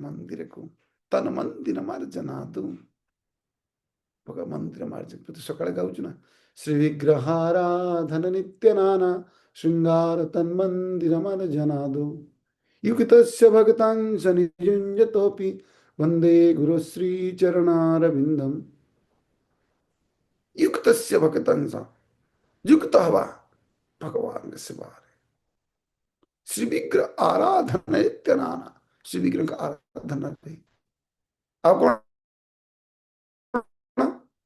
मंदिर को तन मंदिर मार्जना दू मंदिर मार्जन प्रति सकाଳେ गाउछु ना श्री विग्रहाराधन नित्य नाना श्रृंगार तन मंदिर मार्जना दू युक्तस्य भक्तांश निजुञ्जतोपि वंदे गुरु श्री चरणारविंदम युक्तस्य भक्तांश युक्त हवा भगवान के सेवा श्री विग्रह आराधना नित्य नाना श्री विग्रह का आराधना नहीं आप कौन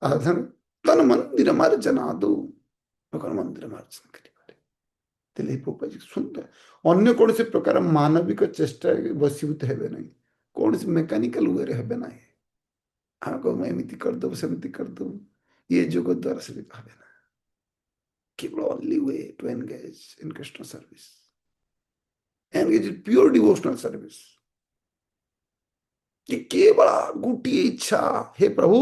आराधना तन मंदिर मार्जना दो मंदिर मार्जन करें सुंदर अन्य कौन से प्रकार मानविक चेष्टा बसीभूत हेबे नहीं कौन से मेकानिकल वे हेबे नहीं आम कह एमती करदेव सेमती करदेव ये जोग द्वारा से हे ना केवल only way to engage in Krishna service engage in pure devotional service कि केवल गोटे इच्छा हे प्रभु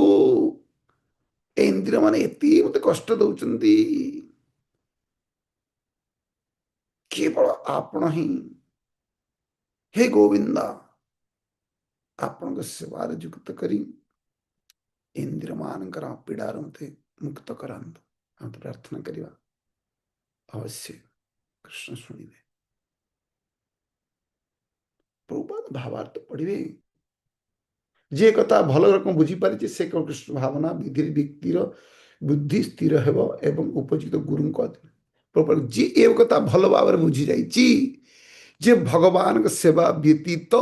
इंद्रिय माने एति मते कष्ट दौरान केवल आपण ही हे गोविंदा आपण सेवार युक्त करी इंद्रिय मान पीड़ार मते मुक्त करांत हम तो प्रार्थना करिवा अवश्य कृष्ण शुणिबे प्रभुपाद भावार्थ पढ़िबे जे कथा भल रकम बुझी पारिछे से कृष्ण भावना विधि व्यक्तिर बुद्धि स्थिर हेब एवं उपजित गुरु को प्रभुपाद जी ए कथा भल भाव बुझी जाइछि जे भगवान के सेवा व्यतीत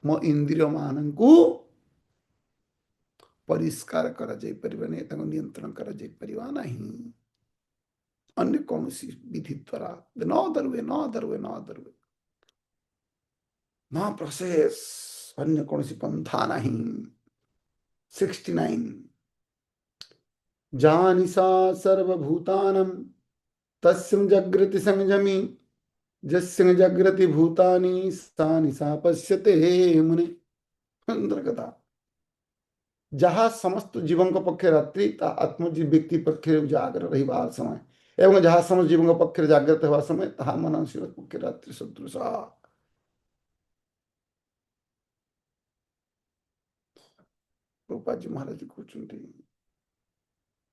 मो इंद्रिय मान को परिष्कार करा जाय परिबा नै ताको नियंत्रण करा जाय परिबा नहीं अन्य कौन सी विधि द्वारा न दरवे न दरवे न दरवे न प्रोसेस अन्य कौन सी पंथा नहीं 69 जानिसा सर्वभूतानं तस्मिन् जागृति संयमी जस्मिन् जागृति भूतानि सा निशा पश्यते मुने सुंदर कथा जहाँ समस्त जीवन पक्ष रात्रि ता आत्मजीव व्यक्ति पक्ष उजागर रहिबा समय एवं जहाँ समस्त जीवन पक्ष जागृत होगा समय तहा मनुष्य पक्ष रात्रि सदृशा प्रभुपाद जी महाराज कहते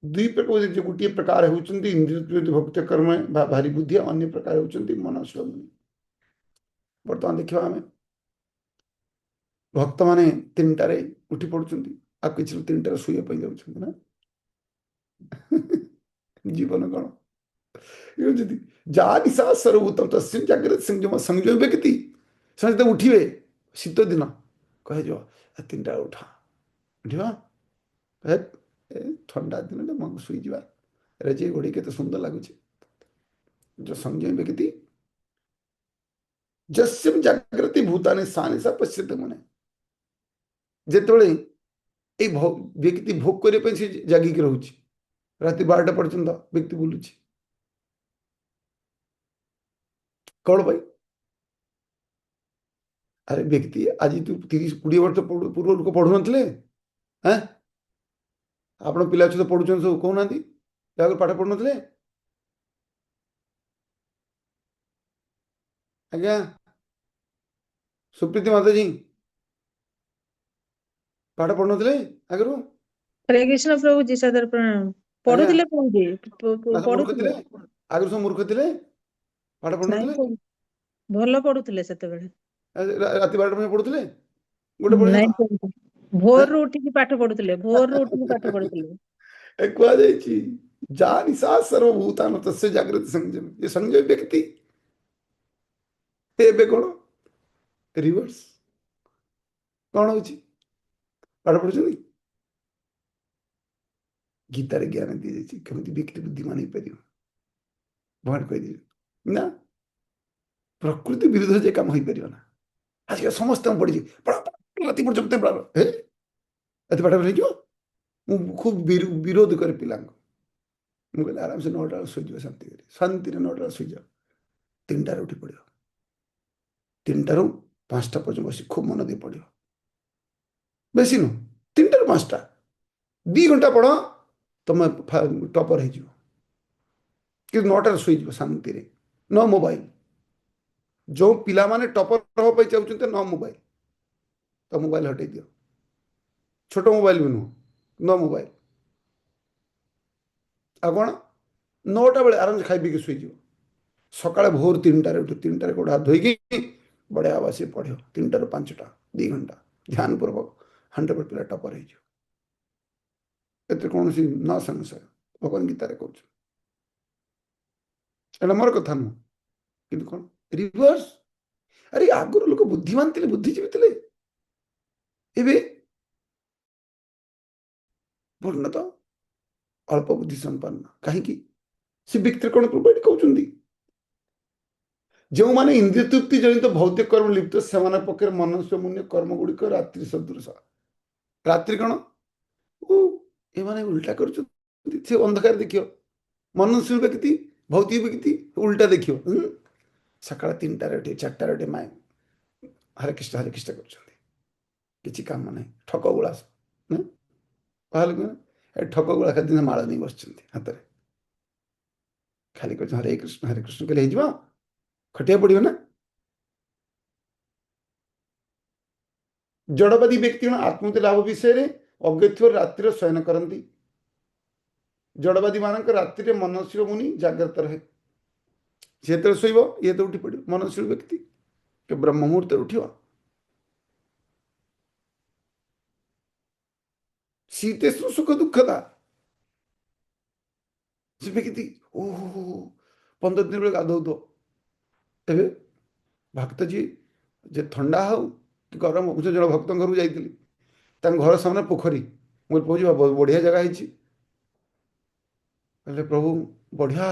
दुई प्रकार जो गोटे प्रकार होती इंद्रिय भक्त कर्म भारी बुद्धि अन्य प्रकार होती मनुष्य बर्तमान देखा आम भक्त माने 3टारे उठी पड़ुंट आ कि 3टारे शुआ ना जीवन कौन ଯଦି ଯାହା ନିଶା ସର୍ବଭୂତମ ତସ୍ମିନ୍ ଜାଗ୍ରତ ସଂଯମ ସଂଯମ ବ୍ୟକ୍ତି ସେମାନେ ଯେତେବେଳେ ଉଠିବେ ଶୀତ ଦିନ କୁହାଯିବ ତିନିଟା ଉଠା ଉଠିବା ଏ ଏ ଥଣ୍ଡା ଦିନଟା ମୁଁ ଶୋଇଯିବା ରେଜେ ଘୋଡ଼ି କେତେ ସୁନ୍ଦର ଲାଗୁଛି जो संयम व्यक्ति जस्यम जागृति भूतानि सानि सा पश्यते मने ଯେତେବେଳେ ଏଇ ବ୍ୟକ୍ତି ଭୋଗ କରିବା ପାଇଁ ସେ ଜାଗିକି ରହୁଛି ରାତି 12ଟା ପର୍ଯ୍ୟନ୍ତ ବ୍ୟକ୍ତି ବୁଲୁଛି କଣ ପାଇଁ ଆରେ ବ୍ୟକ୍ତି ଆଜି ତୁ 30-20 ବର୍ଷ ପୂର୍ବ ଲୋକ ପଢୁନଥିଲେ ହଁ ଆପଣ ପିଲା ଛୁଆ ପଢୁଛନ୍ତି ସବୁ କହୁନାହାନ୍ତି ଯାହାକୁ ପାଠ ପଢୁନଥିଲେ ଆଜ୍ଞା ସୁପ୍ରୀତି ମାତାଜୀ ପାଠ ପଢୁନଥିଲେ ଆଗରୁ
हरे कृष्ण प्रभु जी सदर प्रणाम
ଆଜ୍ଞା
पढ़ुଥିଲେ कौन जी
ନା ସବୁ ମୂର୍ଖ
पढ़ुଥିଲେ
ଥିଲେ ଆଗରୁ ସବୁ ମୂର୍ଖ ଥିଲେ ପାଠ
ନାଇଁ
ପଢୁନଥିଲେ
ଭଲ ପଢୁଥିଲେ ସେତେବେଳେ
ରାତି 12ଟା ପର୍ଯ୍ୟନ୍ତ ପଢୁଥିଲେ ଗୋଟେ
ନାଇଁ
ପର୍ଯ୍ୟନ୍ତ
ଭୋରରୁ ଉଠିକି ପାଠ ପଢୁଥିଲେ ଭୋରରୁ ଉଠିକି ପାଠ ପଢୁଥିଲେ
କୁହାଯାଇଛି ଯାହା ନିଶା ସର୍ବଭୂତାନ ତସ୍ୟ ଜାଗ୍ରତ ସଂଯମ ଏ ସଂଯମ ବ୍ୟକ୍ତି ଏବେ କଣ ରିଭର୍ସ କଣ ହଉଛି ପାଠ ପଢୁଛନ୍ତି ଗୀତାରେ ଜ୍ଞାନ ଦିଆଯାଇଛି କେମିତି ବ୍ୟକ୍ତି ବୁଦ୍ଧିମାନ ହେଇପାରିବ ଭଗବାନ କହିଦେବେ ନା ପ୍ରକୃତି ବିରୁଦ୍ଧରେ ଯେ କାମ ହେଇପାରିବ ନା ଆଜିକାଲି ସମସ୍ତଙ୍କୁ ପଢିଛି ରାତି ପର୍ଯ୍ୟନ୍ତ ରାତି ପାଠ ହେଇଯିବ ମୁଁ ଖୁବ ବିରୋଧ କରେ ପିଲାଙ୍କୁ ମୁଁ କହିଲି ଆରାମସେ 9ଟା ବେଳେ ଶୋଇଯିବ ଶାନ୍ତିରେ 9ଟା ବେଳେ ଶୋଇଯାଅ 3ଟାରେ ଉଠି ପଡିବ 3ଟାରୁ 5ଟା ପର୍ଯ୍ୟନ୍ତ ବସି ଖୁବ ମନ ଦେଇ ପଡିବ ବେଶୀ ନୁହଁ 3ଟାରୁ 5ଟା 2 ଘଣ୍ଟା ପଢ ତମେ ଟପର ହେଇଯିବ କିନ୍ତୁ 9ଟାରେ ଶୋଇଯିବ ଶାନ୍ତିରେ ନ ମୋବାଇଲ ଯୋଉ ପିଲାମାନେ ଟପର ହେବା ପାଇଁ ଚାହୁଁଛନ୍ତି ନ ମୋବାଇଲ ତ ମୋବାଇଲ ହଟେଇ ଦିଅ ଛୋଟ ମୋବାଇଲ ବି ନୁହଁ ନ ମୋବାଇଲ ଆଉ କଣ 9ଟା ବେଳେ ଆରାମସେ ଖାଇ ପିଇକି ଶୋଇଯିବ ସକାଳେ ଭୋର 3ଟାରେ ଉଠି 3ଟାରେ ଗୋଡ଼ ହାତ ଧୋଇକି ବଢିଆ ବସି ପଢିବ 3ଟାରୁ 5ଟା 2 ଘଣ୍ଟା ଧ୍ୟାନ ପୂର୍ବକ 100% ପିଲା ଟପର ହେଇଯିବ ଏଥିରେ କୌଣସି ନ ସଂଶୟ ଭଗବାନ ଗୀତାରେ କହୁଛୁ ଏଇଟା ମୋର କଥା ନୁହଁ କିନ୍ତୁ କଣ ରିଭର୍ସ ଆରେ ଆଗରୁ ଲୋକ ବୁଦ୍ଧିମାନ ଥିଲେ ବୁଦ୍ଧିଜୀବୀ ଥିଲେ ଏବେ ପୂର୍ଣ୍ଣତ ଅଳ୍ପ ବୁଦ୍ଧି ସମ୍ପନ୍ନ କାହିଁକି ସେ ବ୍ୟକ୍ତି କଣ ପ୍ରୋଭାଇଡ କରୁଛନ୍ତି ଯେଉଁମାନେ ଇନ୍ଦ୍ରିୟ ତୃପ୍ତି ଜନିତ ଭୌତିକ କର୍ମ ଲିପ୍ତ ସେମାନଙ୍କ ପକ୍ଷରେ ମନୁଷ୍ୟ ମୁନ୍ୟ କର୍ମ ଗୁଡିକ ରାତ୍ରି ସଦୃଶ ରାତ୍ରି କଣ ଓ ଏମାନେ ଉଲ୍ଟା କରୁଛନ୍ତି ସେ ଅନ୍ଧକାର ଦେଖିବ ମନୁଷ୍ୟ ବ୍ୟକ୍ତି ଭୌତିକ ବ୍ୟକ୍ତି ଉଲ୍ଟା ଦେଖିବ ସକାଳ 3ଟାରେ ଉଠି 4ଟାରେ ଉଠି ମାଇଁ ହରେ କୃଷ୍ଣ କରୁଛନ୍ତି କିଛି କାମ ନାହିଁ ଠକ ଗୁଳା ଠକ ଗୁଳା ଖାଦ୍ୟ ମାଳ ନେଇ ବସିଛନ୍ତି ହାତରେ ଖାଲି କହୁଛନ୍ତି ହରେ କୃଷ୍ଣ କହିଲେ ହେଇଯିବ ଖଟିବାକୁ ପଡିବ ନା ଜଡବାଦୀ ବ୍ୟକ୍ତି ଆତ୍ମହତ୍ୟା ଲାଭ ବିଷୟରେ ଅଜ୍ଞ ରାତ୍ରିର ଶୟନ କରନ୍ତି ଜଡବାଦୀ ମାନଙ୍କ ରାତିରେ ମନଶୀଳ ମୁନି ଜାଗ୍ରତ ରହେ ସେ ଯେତେବେଳେ ଶୋଇବ ଇଏ ତ ଉଠି ପଡିବ ମନଶୀଳ ବ୍ୟକ୍ତି ବ୍ରହ୍ମ ମୁହୂର୍ତ୍ତରେ ଉଠିବ ଶୀତେଷୁ ସୁଖ ଦୁଃଖଦା ସେ ବ୍ୟକ୍ତି ଓହୋ 15 ଦିନ ବେଳେ ଗାଧଉଥିବ ଏବେ ଭକ୍ତ ଯିଏ ଯେ ଥଣ୍ଡା ହଉ କି ଗରମ ହଉ ଜଣେ ଭକ୍ତଙ୍କ ଘରକୁ ଯାଇଥିଲି ତାଙ୍କ ଘର ସାମ୍ନା ପୋଖରୀ ମୁଁ କହୁଛି ବଢିଆ ଜାଗା ହେଇଛି କହିଲେ ପ୍ରଭୁ ବଢିଆ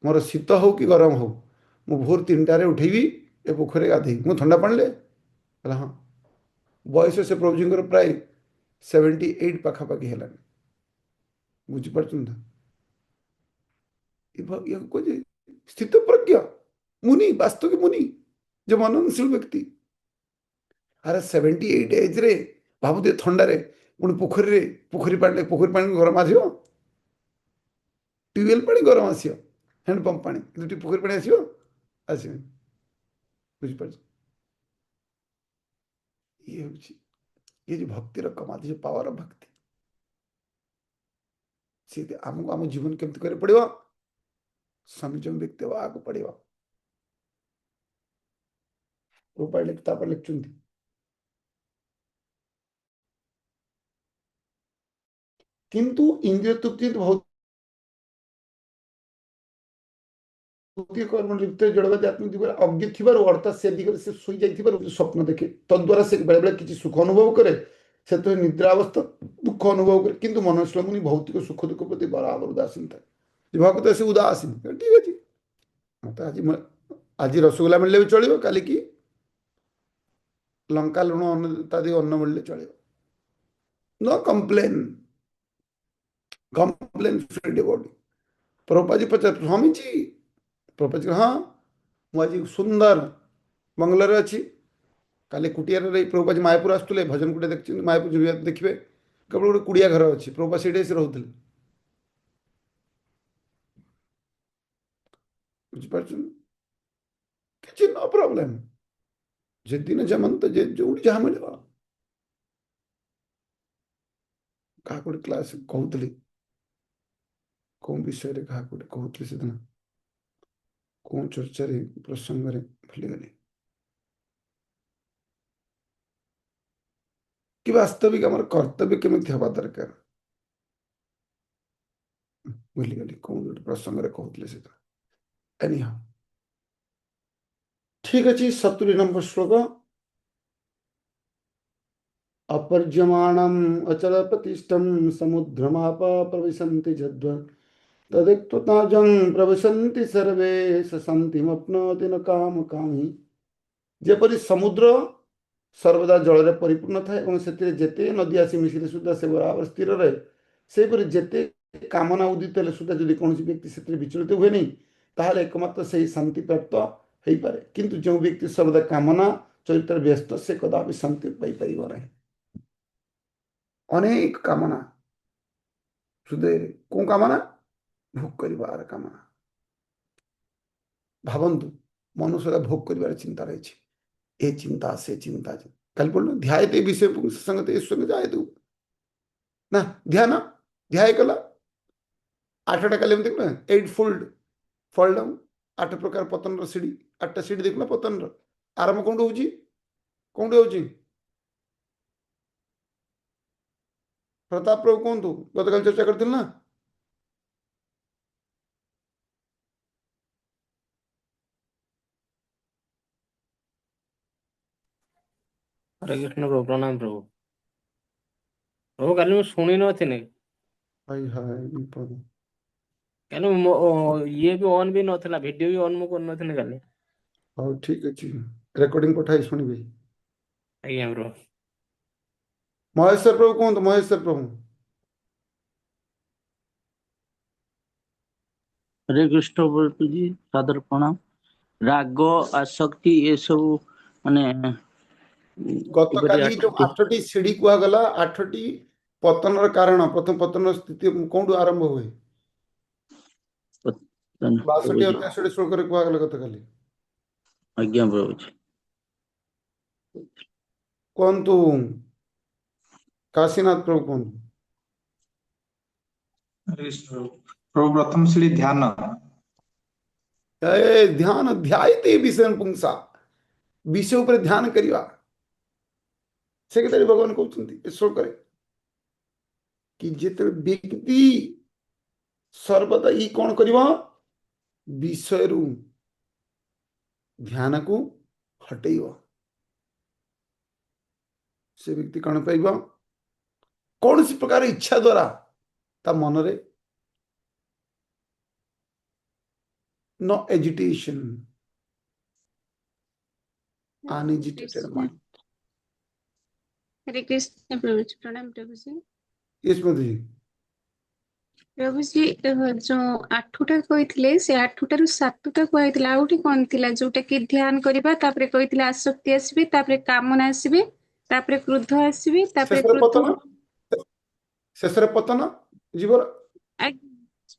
ମୋର ଶୀତ ହଉ କି ଗରମ ହଉ ମୁଁ ଭୋର 3ଟାରେ ଉଠେଇବି ଏ ପୋଖରୀରେ ଗାଧେଇବି ମୁଁ ଥଣ୍ଡା ପାଣିଲେ କହିଲା ହଁ ବୟସ ସେ ପ୍ରଭୁଜୀଙ୍କର ପ୍ରାୟ 78 ପାଖାପାଖି ହେଲାଣି ବୁଝିପାରୁଛନ୍ତି କହୁଛି ସ୍ଥିତ ପ୍ରଜ୍ଞ ମୁନି ବାସ୍ତବିକ ମୁନି ଯେ ମନନଶୀଳ ବ୍ୟକ୍ତି ଆରେ 78 ଏଜ୍ରେ ଭାବୁଥିବେ ଥଣ୍ଡାରେ ପୁଣି ପୋଖରୀ ପାଣି ଗରମ ଆସିବ ଟ୍ୟୁବୱେଲ ପାଣି ଗରମ ଆସିବ ହ୍ୟାଣ୍ଡପମ୍ପ ପାଣି କିନ୍ତୁ ପୋଖରୀ ପାଣି ଆସିବ ଆସିବନି ବୁଝିପାରୁଛ ଇଏ ହଉଛି ଇଏ ଯେ ଭକ୍ତିର କମାଲ ଯେ ପାୱାର ଅଫ ଭକ୍ତି ସେ ଆମକୁ ଆମ ଜୀବନ କେମିତି କରିବାକୁ ପଡିବ ସଂଯମ ବ୍ୟକ୍ତି ହେବାକୁ ପଡିବ ତାପରେ ଲେଖୁଛନ୍ତି କିନ୍ତୁ ଇନ୍ଦ୍ରିୟ ତୃପ୍ତି ଭୌତିକ କର୍ମ ଲିପ୍ତ ଜଡ଼ବାଦୀ ଆତ୍ମିକ ଦିଗରେ ଅଜ୍ଞ ଥିବାରୁ ଅର୍ଥାତ୍ ସେ ଦିଗରେ ସେ ଶୋଇ ଯାଇଥିବାରୁ ସ୍ୱପ୍ନ ଦେଖେ ତଦ୍ୱାରା ସେ ବେଳେବେଳେ କିଛି ସୁଖ ଅନୁଭବ କରେ ସେତେବେଳେ ନିଦ୍ରା ଅବସ୍ଥା ଦୁଃଖ ଅନୁଭବ କରେ କିନ୍ତୁ ମନୁଷ୍ୟ ମୁନି ଭୌତିକ ସୁଖ ଦୁଃଖ ପ୍ରତି ବରାବର ଉଦାସୀନ ଥାଏ ଭକ୍ତ ସେ ଉଦାସୀନ ଠିକ ଅଛି ମତେ ଆଜି ରସଗୋଲା ମିଳିଲେ ବି ଚଳିବ କାଲି କି ଲଙ୍କା ଲୁଣ ଇତ୍ୟାଦି ଅନ୍ନ ମିଳିଲେ ଚଳିବ no complain complain free devotee Prabhupa ji पचार स्वामी जी प्रभुपा जी हाँ मुझे सुंदर बंगलार अच्छी काली कुटियार रही प्रभुपा जी मायापुर आसुले भजन कुटिया देखते मायापुर देखिए केवल गोटे कुड़िया घर अच्छी प्रभुपा से रोते बुझिपार कि नो प्रॉब्लम जे दिन जमंत जे जो जहाँ मिले क्या गोटे क्लास कहूली कौन विषय क्या गोटे कहते से दिन कौन चर्चा प्रसंग भूलीगली कि वास्तविक आम कर्तव्य केमी हवा दरकार भूलीगली कौन गोटे प्रसंग कहते से एनीहाउ ठीक अच्छे 70 नंबर श्लोक अपर्यमाणम अचल प्रतिष्ठम समुद्रमाप प्रविशन्ति जद्व तदिक्तताजं प्रविशन्ति सर्वे सन्तिमप्नोति न काम कामी जेपरि समुद्र सर्वदा जल परिपूर्ण थाए जेते नदी आसी मिशिले सुधा से बराबर स्थिर रहे सेपरि जेते कामना उदित हेले सुधा जदि कौन व्यक्ति से विचलित हुए नहीं ताहले एकमात्र से शांति प्राप्त हो पारे किंतु जो व्यक्ति सर्वदा कामना चरित्र व्यस्त से कदापि शांति पाई परिबो नहीं अनेक कामना हृदय कौन कामना भोग करिवार कामना भावन्तु मनुष्य भोग करिवार चिंता रही ए चिंता से चिंता कल बोल ध्यायते विषय संगते ईश्वर जायते ना ध्यान ध्याय कला 8टा कल देख 8 फोल्ड फॉल डाउन 8 प्रकार पतन सीढ़ी 8टा सीढ़ी देखना पतन आरंभ कौन हो प्रताप प्रभु कहतु गतकाल चर्चा करते ना
हरे कृष्ण प्रभु प्रणाम प्रभु प्रभु काली मैं शुणी नथिने
हाय हाय विपद
काली ये भी ऑन भी नथिला वीडियो भी ऑन मु कर नथिने काली
हाँ ठीक अच्छे रेकॉर्डिंग पठाई शुणिबे
आज्ञा प्रभु
महेश्वर प्रभु कहतु महेश्वर प्रभु
हरे कृष्ण प्रभु जी सादर प्रणाम राग आसक्ति ये सब माने
गतकाली जो 8टी सीढ़ी कहगला 8टी पतन कारण प्रथम पतन स्थिति कौन आरंभ हुए 62 और 63 श्लोक कहगला गतकाली
आज्ञा प्रभु जी
कहतु काशीनाथ प्रभु कहतु
प्रभु प्रथम सीढ़ी ध्यान
ध्यान ध्यायते विषय पुंसा विषय उपर ध्यान करिवा से भगवान कहते श्लोक कि जिते व्यक्ति सर्वदा ये कौन करिवा विषय ध्यान को हटेइबा से व्यक्ति कौन पाइबा कौन सी प्रकार इच्छा द्वारा ता मन रे नो एजिटेशन अनएजिटेटेड माइंड
हरे कृष्ण प्रभु जी प्रणाम प्रभु जी
इसमें जी
प्रभु जी जो 8टा कही से 8टारू 7टा कहला आउठी कौन थिला जोटा कि ध्यान करबा तापरे कहितला आसक्ति आसीबे तापरे कामना आसीबे तापरे क्रोध आसीबे तापरे
शेषरे पतन जीवर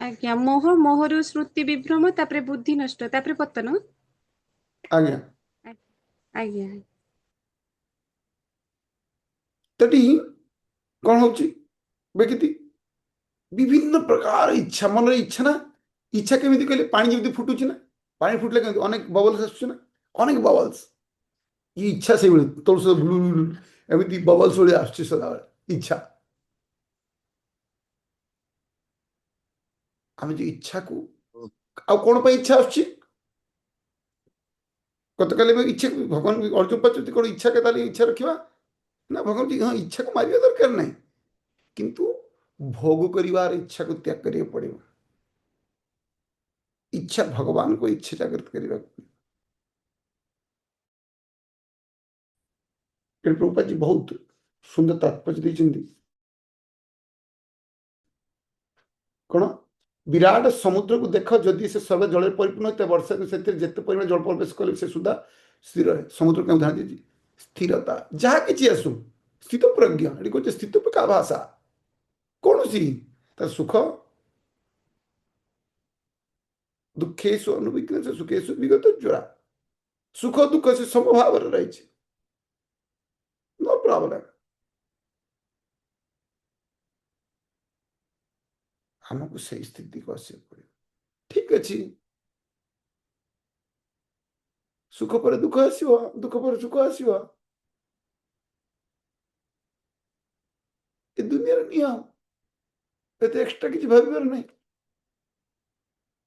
आज्ञा मोह मोहरु श्रुति विभ्रम तापरे बुद्धि नष्ट तापरे पतन
आज्ञा
आज्ञा
तटी कौन होची व्यक्ति विभिन्न प्रकार इच्छा मन इच्छा ना इच्छा केमी कहले पानी जमी फुटुची ना पानी फुटले केमी अनेक बबल्स आसुची ना अनेक बबल्स ये इच्छा से तुलस ब्लू एमती बबल्स भाई आसुची सदा इच्छा आम जो इच्छा को आ कौन पर इच्छा आसुची कत काली में इच्छा भगवान अर्जुन पचार कौन इच्छा के इच्छा रखा ना भगवान जी हाँ इच्छा को मारिया दरकार नहीं किंतु भोग करिवार इच्छा को त्याग करिया पड़े इच्छा भगवान को इच्छा जागृत करने प्रभुपाद जी बहुत सुंदर तात्पर्य देते कौन विराट समुद्र को देख जदि से सर्व जल परिपूर्ण होता है वर्षा से जिते परिमाण जल प्रवेश कले से सुधा स्थिर है समुद्र का उदाहरण दीजिए स्थिरता जहाँ कि आसू स्थित प्रज्ञ ये कहे स्थित का भाषा कौन सी तार सुख दुखेशु अनुविघ्न से सुखेशु विगत ज्वरा सुख दुख से समभाव रही नो प्रॉब्लम हमको सही स्थिति को आसे पड़े ठीक अच्छी सुख पर दुख आसो दुख पर सुख आसो ये दुनिया नियम ये एक्स्ट्रा किसी भाविबार नहीं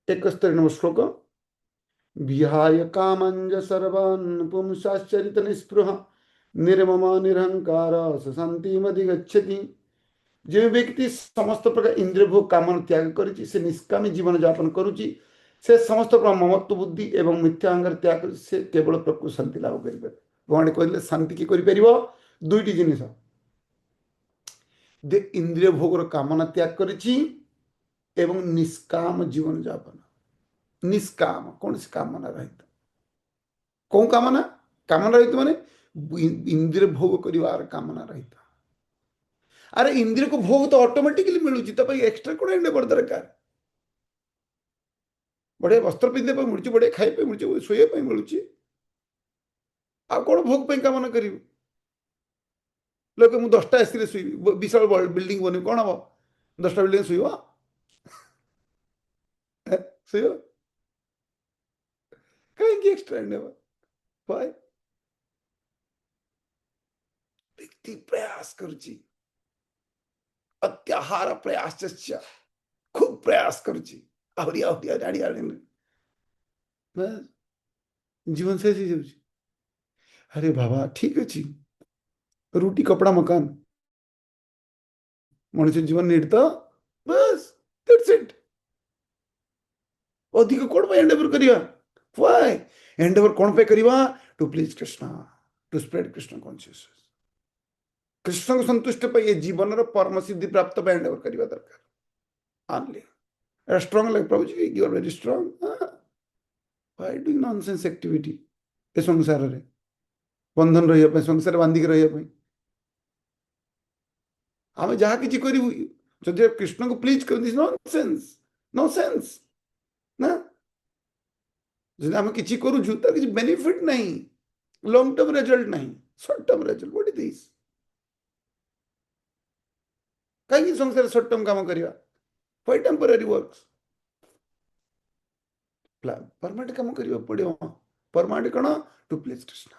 एक श्लोक विहाय कामंज सर्वान् पुंसाश्चरित निस्पृह निर्ममा निरहंकार शांति मधिगच्छति जो व्यक्ति समस्त प्रकार इंद्रिय भोग कामना त्याग करुच्ची से निष्कामी जीवन यापन करुच्ची से समस्त प्रकार ममत्व बुद्धि एवं मिथ्या अहंकार त्याग कर से केवल प्रकृत शांति लाभ कर भगवान कहले शांति की करि परिबो दुईटी जिनिस दे इंद्रिय भोगर कामना त्याग करिछि एवं निष्काम जीवन यापन निष्काम कौन सी कामना रहित कौन कामना कामना रहित माने इंद्रिय भोग करिवार कामना रहित अरे इंद्रिय को भोग तो ऑटोमेटिकली मिलुची तब एक्स्ट्रा कोन एंडेवर दरकार बड़े वस्त्र पिंधे पे मिलुची बड़े खाए पे मिलुची सोए पे मिलुची आ कोन भोग पे कामना करिवो लोक मु 10टा एसी रे सुई विशाल बिल्डिंग बने कोन हो 10टा बिल्डिंग सुईवा सुईवा कहीं एक्स्ट्रा एंडेवर व्हाई व्यक्ति प्रयास करुची अत्याहार प्रयास खूब प्रयास करुची आहरी आहरी आड़ी आड़ी बस जीवन से ऐसी जाऊची अरे बाबा ठीक अच्छी रूटी कपड़ा मकान मनुष्य जीवन नीडता बस दैट्स इट अधिक कौन पे एंडेवर करिया व्हाई एंडेवर कौन पे करिवा to please Krishna to spread Krishna consciousness Krishna को संतुष्ट पे जीवन परम सिद्धि प्राप्त पे एंडेवर करिवा दरकार only strong like Prabhu ji you are very strong why doing nonsense activity ए संसार रे बंधन रहिया पे संसार बांधी के रहिया पे आम जहाँ किसी करू जब कृष्ण को प्लीज कर नॉनसेंस नॉनसेंस ना जब आम किसी करूँ तार किसी बेनिफिट नहीं लॉन्ग टर्म रिजल्ट नहीं short term result what is this कहीं संसार शॉर्ट टर्म काम करिया व्हाई टेम्पररी वर्क्स परमानेंट काम करिया पड़ियो परमानेंट कण टू please Krishna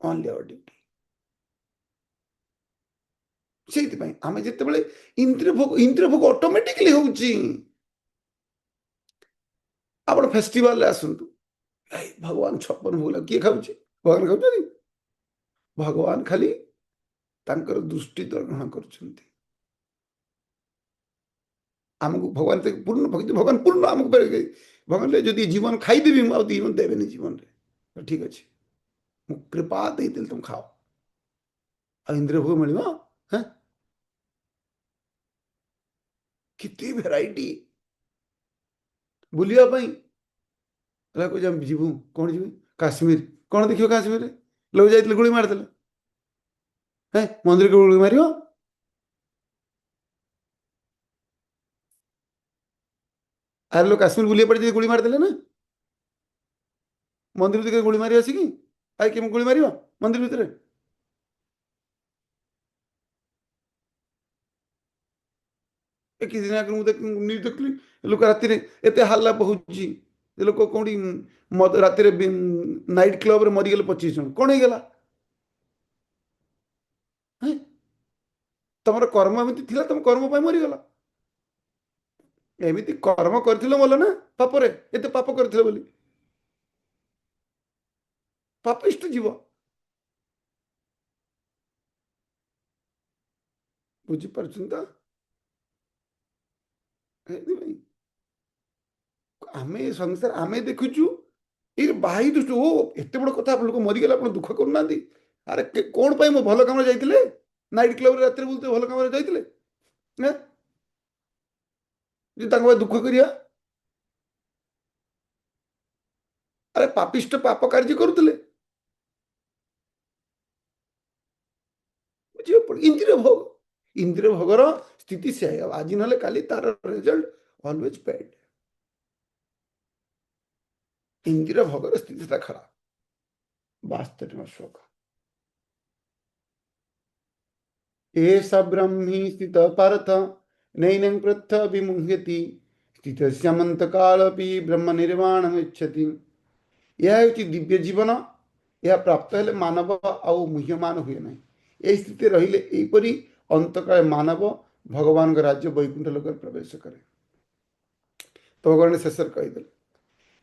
only our duty से आम जिते इंद्रिय भोग ऑटोमेटिकली होउची आप फेस्टिवल आसतु भगवान 56 भोग किए खाऊँ भगवान खाऊ भगवान खाली तांकर दृष्टि ग्रहण कर आमको भगवान पूर्ण भक्ति भगवान पूर्ण आमको भगवान जदि जीवन खाईदेवी जीवन देवे जीवन रे ठीक अच्छे कृपा दे तुम खाओ आ इंद्रिय भोग मिल कितनी भेराइटी बुलिया जीवु कौन जीव काश्मीर कौन देखियो काश्मीर लोग जाते गुड़ी मारदेले है मंदिर को गुड़ी मार आर लोग काश्मीर बुलिया पड़े गुड़ी मारदेले ना मंदिर देखिए गुड़ी मारी आसिकी आई केम गुड़ी मार मंदिर भितर किसी दिन आगे न्यूज देखली लोक राति एत हल्ला पहुँची लोक कौन राति नाइट क्लब मरीगले 25 जन कौन होगा तुम कर्म एमती थी तुम कर्म पर मरीगला एमती कर्म कर मल ना पापरे एत पाप कर पापिष्ट जीव बुझीपार तो आमे संसार आमे देखुचु ये बाही दुष्ट ओ एत बड़ कथा लोक मरीगला आप दुख करना अरे कौन पाई मो भल काम जाइए नाइट क्लब रात बुलते भल काम जाइए दुख करिया अरे पापिष्ट पाप कार्य करुले इंद्रिय भोगर स्थिति से आज ना काली तार रिजल्ट ऑलवेज बैड इंद्रिय भोगर स्थिति खराब वास्तव शोक एष ब्रह्मी स्थित पार्थ नैनं पृथ विमुह्यति स्थित कालपि ब्रह्म निर्वाणम इच्छति यह होची दिव्य जीवन यह प्राप्त हेले मानव आउ मुह्यमान हुए ना यही स्थिति रहिले एपरी अंतकाल मानव भगवान का राज्य वैकुंठ लोक प्रवेश करे तो भगवान शेष कहीदे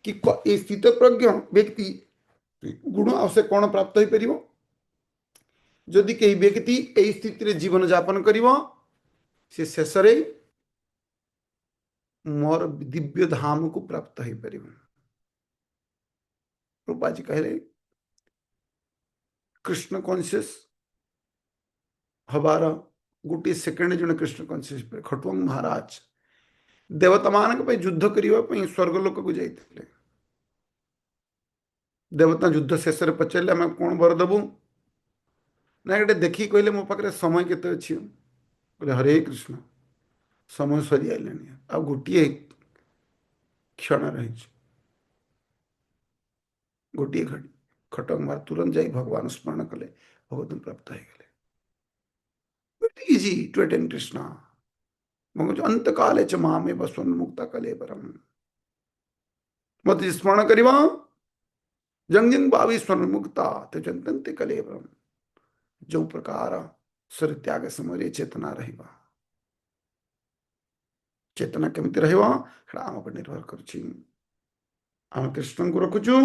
कि स्थित प्रज्ञ व्यक्ति गुण से कौन प्राप्त हो पार जदि कई व्यक्ति यही स्थिति जीवन यापन कर शेष मोर दिव्य धाम को प्राप्त हो पार रूपा जी कहले कृष्ण कॉन्शियस हबार गोटे सेकेंड जन कृष्ण कॉन्शियस खटुआंग महाराज देवता मान युद्ध करने स्वर्गलोक को जाते देवता युद्ध शेष पचारे आम कौन वर दबू ना गोटे देखी कहले मो पाखे समय केते अच्छी बोले हरे कृष्ण समय सरी आइले आ गोटे क्षण रही गोटे घड़ी खटक मार तुरंत जाई भगवान स्मरण कले भगवत प्राप्त हो गले इजी टू अटेन कृष्ण अंत काले च मामे बस्वन मुक्ता कले परम मत स्मरण करिवा जंग जंग भावी स्वर्ण मुक्ता ते चंतनते कले परम जो प्रकार शरीर त्याग समय चेतना रहिबा चेतना केमती रहिबा आम पर निर्भर करुछि आम कृष्ण को रखुछु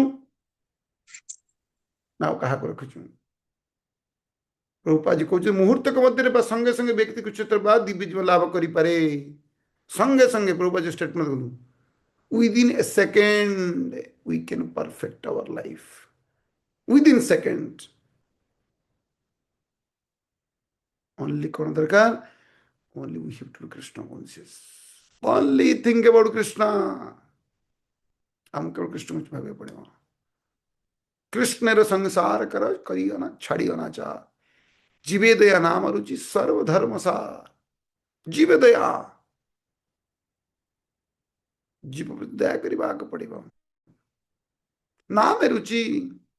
ना कहा को रखुछु प्रभुपा जी कहते मुहूर्त मध्य संगे संगे व्यक्ति कुछ बाद दिव्य जीवन लाभ करि पारे संगे संगे प्रभुपा जी स्टेटमेंट करू within a second we can perfect our life within second only कौन दरकार only we have to Krishna conscious only think about Krishna हम केवल कृष्ण कुछ भावे पड़े कृष्ण संसार कर करिगना छाड़ीगना चाह जीवे दया नाम रुचि सर्वधर्म सार जीवे दया जीव दया करने पड़ो नाम रुचि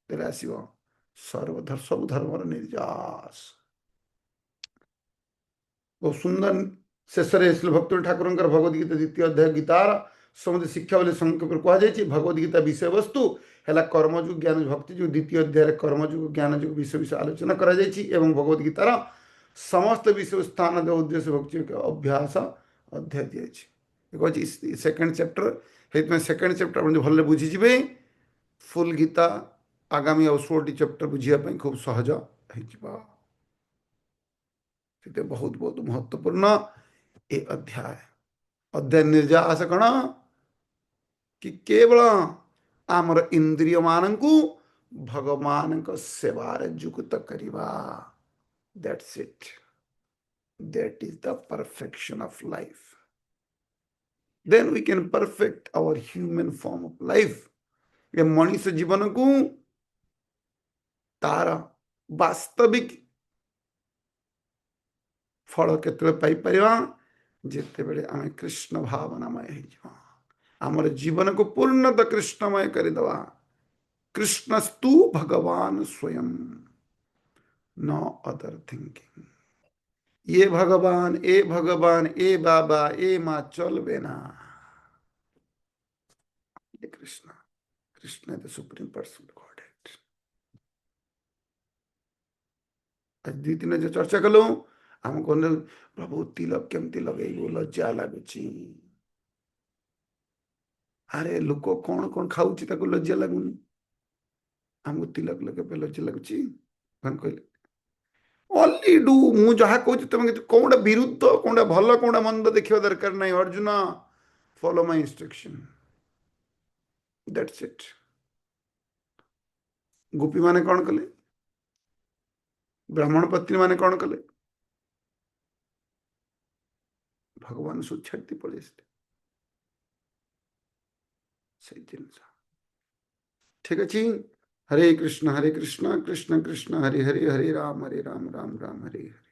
तेरे आसो सर्वधर्म सब धर्म निर्यास बहुत सुंदर शेष भक्त ठाकुर भगवद गीता द्वितीय अध्याय गीतार समझ शिक्षा बोले संक्षेप कहुई भगवद गीता विषय वस्तु है कर्मयोग ज्ञान भक्ति जो द्वितीय अध्याय कर्मयोग ज्ञान योग विषय विषय आलोचना कर भगवद गीतार समस्त विषय स्थान दे उद्देश्य भक्ति अभ्यास अध्याय दिखाई सेकेंड चैप्टर सेकेंड चैप्टर भले बुझीजे फुल गीता आगामी और 16 चैप्टर बुझापी खूब सहज हो बहुत बहुत महत्वपूर्ण ये अध्याय अध्याय निर्यास कण कि केवल आमर इंद्रिय मान को भगवान सेवार युक्त करवा that's it that is the perfection of life then we can perfect our human form of life ये मनुष्य जीवन को तार वास्तविक फल केतरे जिते बड़े आम कृष्ण भावनामय आमर जीवन को पूर्णतः कृष्णमय करदे कृष्णस्तु भगवान स्वयं नो अदर थिंकिंग ये भगवान ए बाबा ए माँ चलबे ना Krishna Krishna the supreme person godhead आज 2-3 जो चर्चा कलु आम कहने प्रभु तिलक केमती लगे लज्जा लगुच अरे लोक कौन कौन खाऊची लज्जा लगुनि हमको तिलक लगे लज लगुच भगवान कहले ओनली डू मु जहा कहूँ तुम कौन विरुद्ध कौन भल कौन मंद देखा दरकार नहीं Arjun follow my instruction that's it gopi माने कौन कले ब्राह्मण पत्नी माने कौन कले भगवान सो छाड़ी पड़े से जिनसा ठीक अच्छे हरे कृष्ण कृष्ण कृष्ण हरे हरे हरे राम राम राम हरे हरे